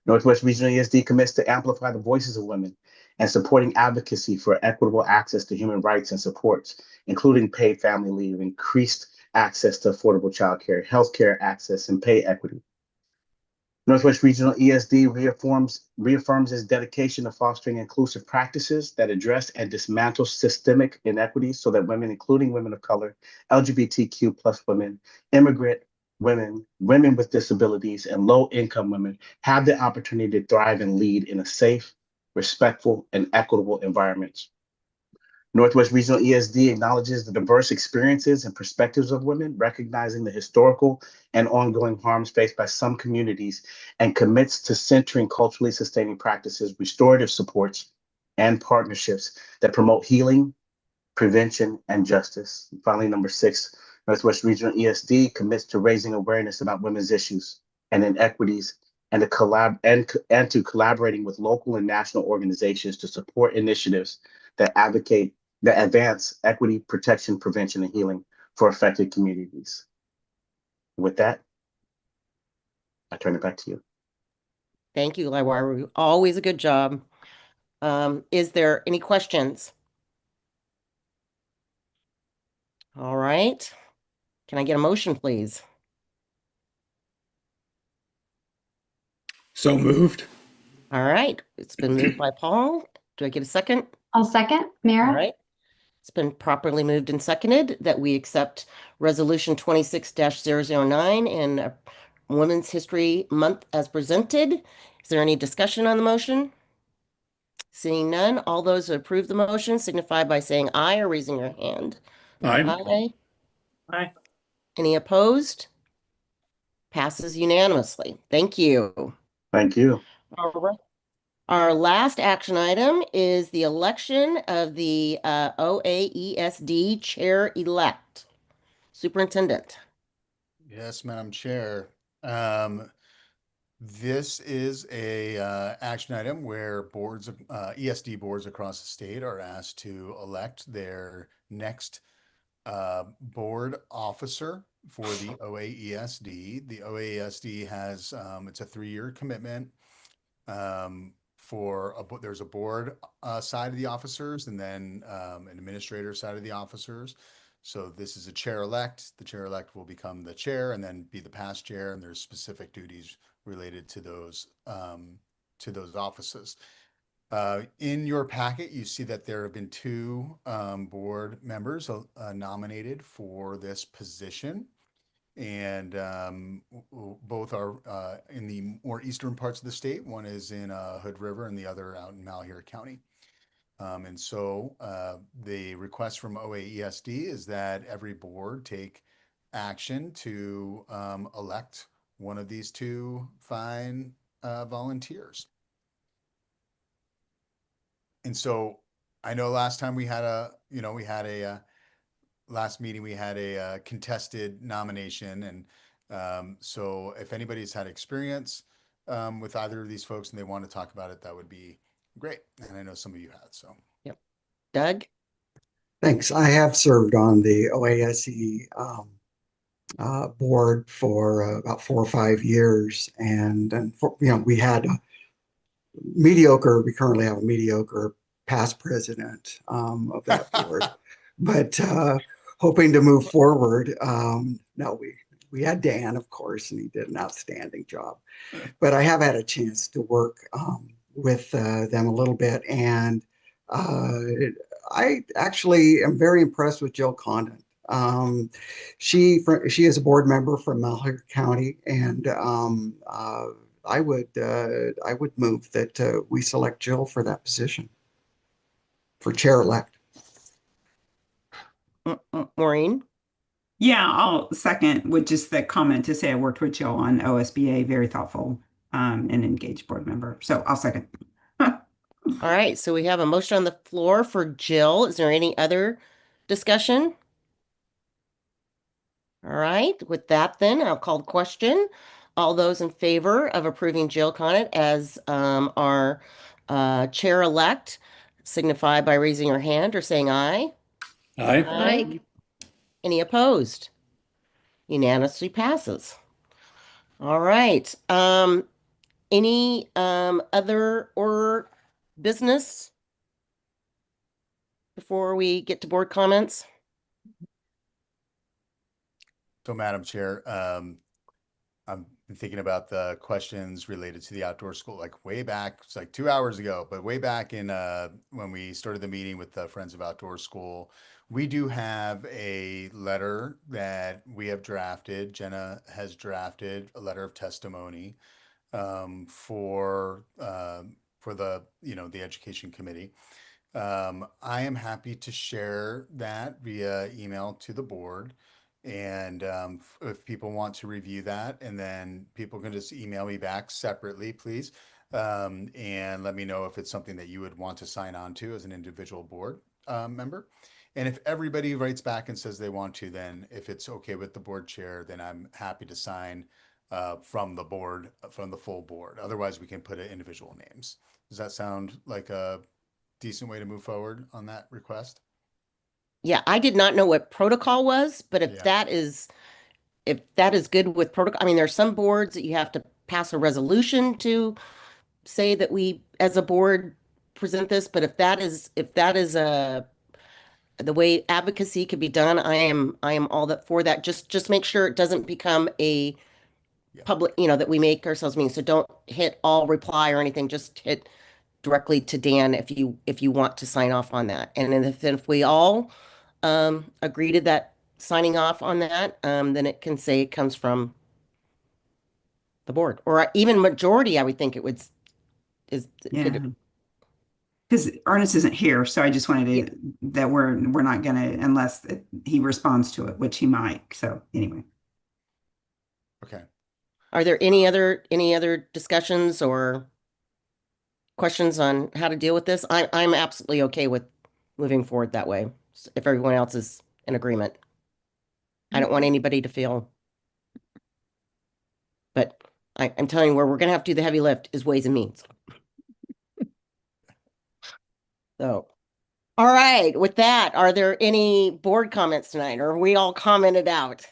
Northwest Regional ESD commits to amplify the voices of women and supporting advocacy for equitable access to human rights and supports, including paid family leave, increased access to affordable childcare, healthcare access, and pay equity. Northwest Regional ESD reaffirms its dedication to fostering inclusive practices that address and dismantle systemic inequities so that women, including women of color, LGBTQ plus women, immigrant women, women with disabilities, and low-income women have the opportunity to thrive and lead in a safe, respectful, and equitable environment. Northwest Regional ESD acknowledges the diverse experiences and perspectives of women, recognizing the historical and ongoing harms faced by some communities, and commits to centering culturally sustaining practices, restorative supports, and partnerships that promote healing, prevention, and justice. And finally, number 6, Northwest Regional ESD commits to raising awareness about women's issues and inequities and to collaborating with local and national organizations to support initiatives that advance equity, protection, prevention, and healing for affected communities. With that, I turn it back to you. Thank you, Laiwaru. Always a good job. Is there any questions? All right. Can I get a motion, please? So moved. All right. It's been moved by Paul. Do I get a second? I'll second, All Mara. right. It's been properly moved and seconded that we accept Resolution 26-009 and Women's History Month as presented. Is there any discussion on the motion? Seeing none, all those who approve the motion signify by saying aye or raising your hand. Aye. Aye. Aye. Any opposed? Passes unanimously. Thank you. Thank you. All right. Our last action item is the election of the OAESD chair-elect. Superintendent. Yes, Madam Chair. This is a action item where boards of ESD boards across the state are asked to elect their next board officer for the OAESD. The OAESD has it's a 3-year commitment. There's a board side of the officers and then an administrator side of the officers. So this is a chair-elect. The chair-elect will become the chair and then be the past chair, and there's specific duties related to those offices. In your packet, you see that there have been 2 board members nominated for this position. And both are in the more eastern parts of the state. One is in Hood River and the other out in Malheur County. And so the request from OAESD is that every board take action to elect one of these 2 fine volunteers. And so I know last time last meeting we had a contested nomination, and so if anybody's had experience with either of these folks and they want to talk about it, that would be great. And I know some of you had. So Yep. Doug. Thanks. I have served on the OASE board for about 4 or 5 years, and we had we currently have a mediocre past president of that board, but hoping to move forward. No, we had Dan, of course, and he did an outstanding job. But I have had a chance to work with them a little bit, and I actually am very impressed with Jill Condon. She is a board member from Malheur County, and I would move that we select Jill for that position for chair-elect. Maureen. Yeah, I'll second with just the comment to say I worked with Jill on OSBA, very thoughtful and engaged board member. So I'll second. All right, so we have a motion on the floor for Jill. Is there any other discussion? All right, with that then, I'll call the question. All those in favor of approving Jill Conant as our chair-elect signify by raising your hand or saying aye. Aye. Aye. Any opposed? Unanimously passes. All right. Any other or business before we get to board comments? So, Madam Chair, I'm thinking about the questions related to the outdoor school, like way back, it's like 2 hours ago, but way back in when we started the meeting with the Friends of Outdoor School, we do have a letter that we have drafted. Jenna has drafted a letter of testimony for the Education Committee. I am happy to share that via email to the board. And if people want to review that, and then people can just email me back separately, please, and let me know if it's something that you would want to sign on to as an individual board member. And if everybody writes back and says they want to, then if it's okay with the board chair, then I'm happy to sign from the board, from the full board. Otherwise, we can put in individual names. Does that sound like a decent way to move forward on that request? Yeah, I did not know what protocol was, but if Yeah. that is good with protocol, I mean, there's some boards that you have to pass a resolution to say that we, as a board, present this, but if that is the way advocacy could be done, I am all that for that. Just make sure it doesn't become a public, that we make ourselves mean. So don't hit all reply or anything, just hit directly to Dan if you want to sign off on that. And then if we all agree to that, signing off on that, then it can say it comes from the board, or even majority. I would think it would Yeah. Because Ernest isn't here, so I just wanted to that we're not gonna unless he responds to it, which he might. So anyway. Okay. Are there any other discussions or questions on how to deal with this? I'm absolutely okay with moving forward that way, if everyone else is in agreement. I don't want anybody to feel, but I'm telling you, where we're gonna have to do the heavy lift is Ways and Means. So, all right, with that, are there any board comments tonight, or are we all commented out?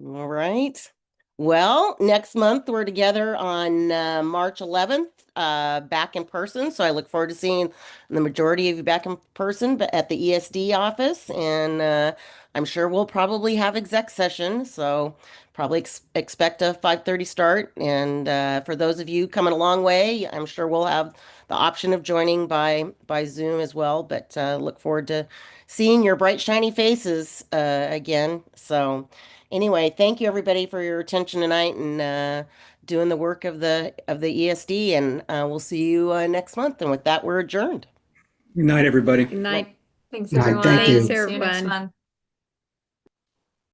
All right. Well, next month we're together on March 11th, back in person. So I look forward to seeing the majority of you back in person, but at the ESD office. And I'm sure we'll probably have exec session. So probably expect a 5:30 start. And for those of you coming a long way, I'm sure we'll have the option of joining by Zoom as well. But look forward to seeing your bright, shiny faces again. So. Anyway, thank you everybody for your attention tonight and doing the work of the ESD, and we'll see you next month. And with that, we're adjourned. Good night, everybody. Good night. Thanks, Night, everyone. thank you. See you next everyone. month.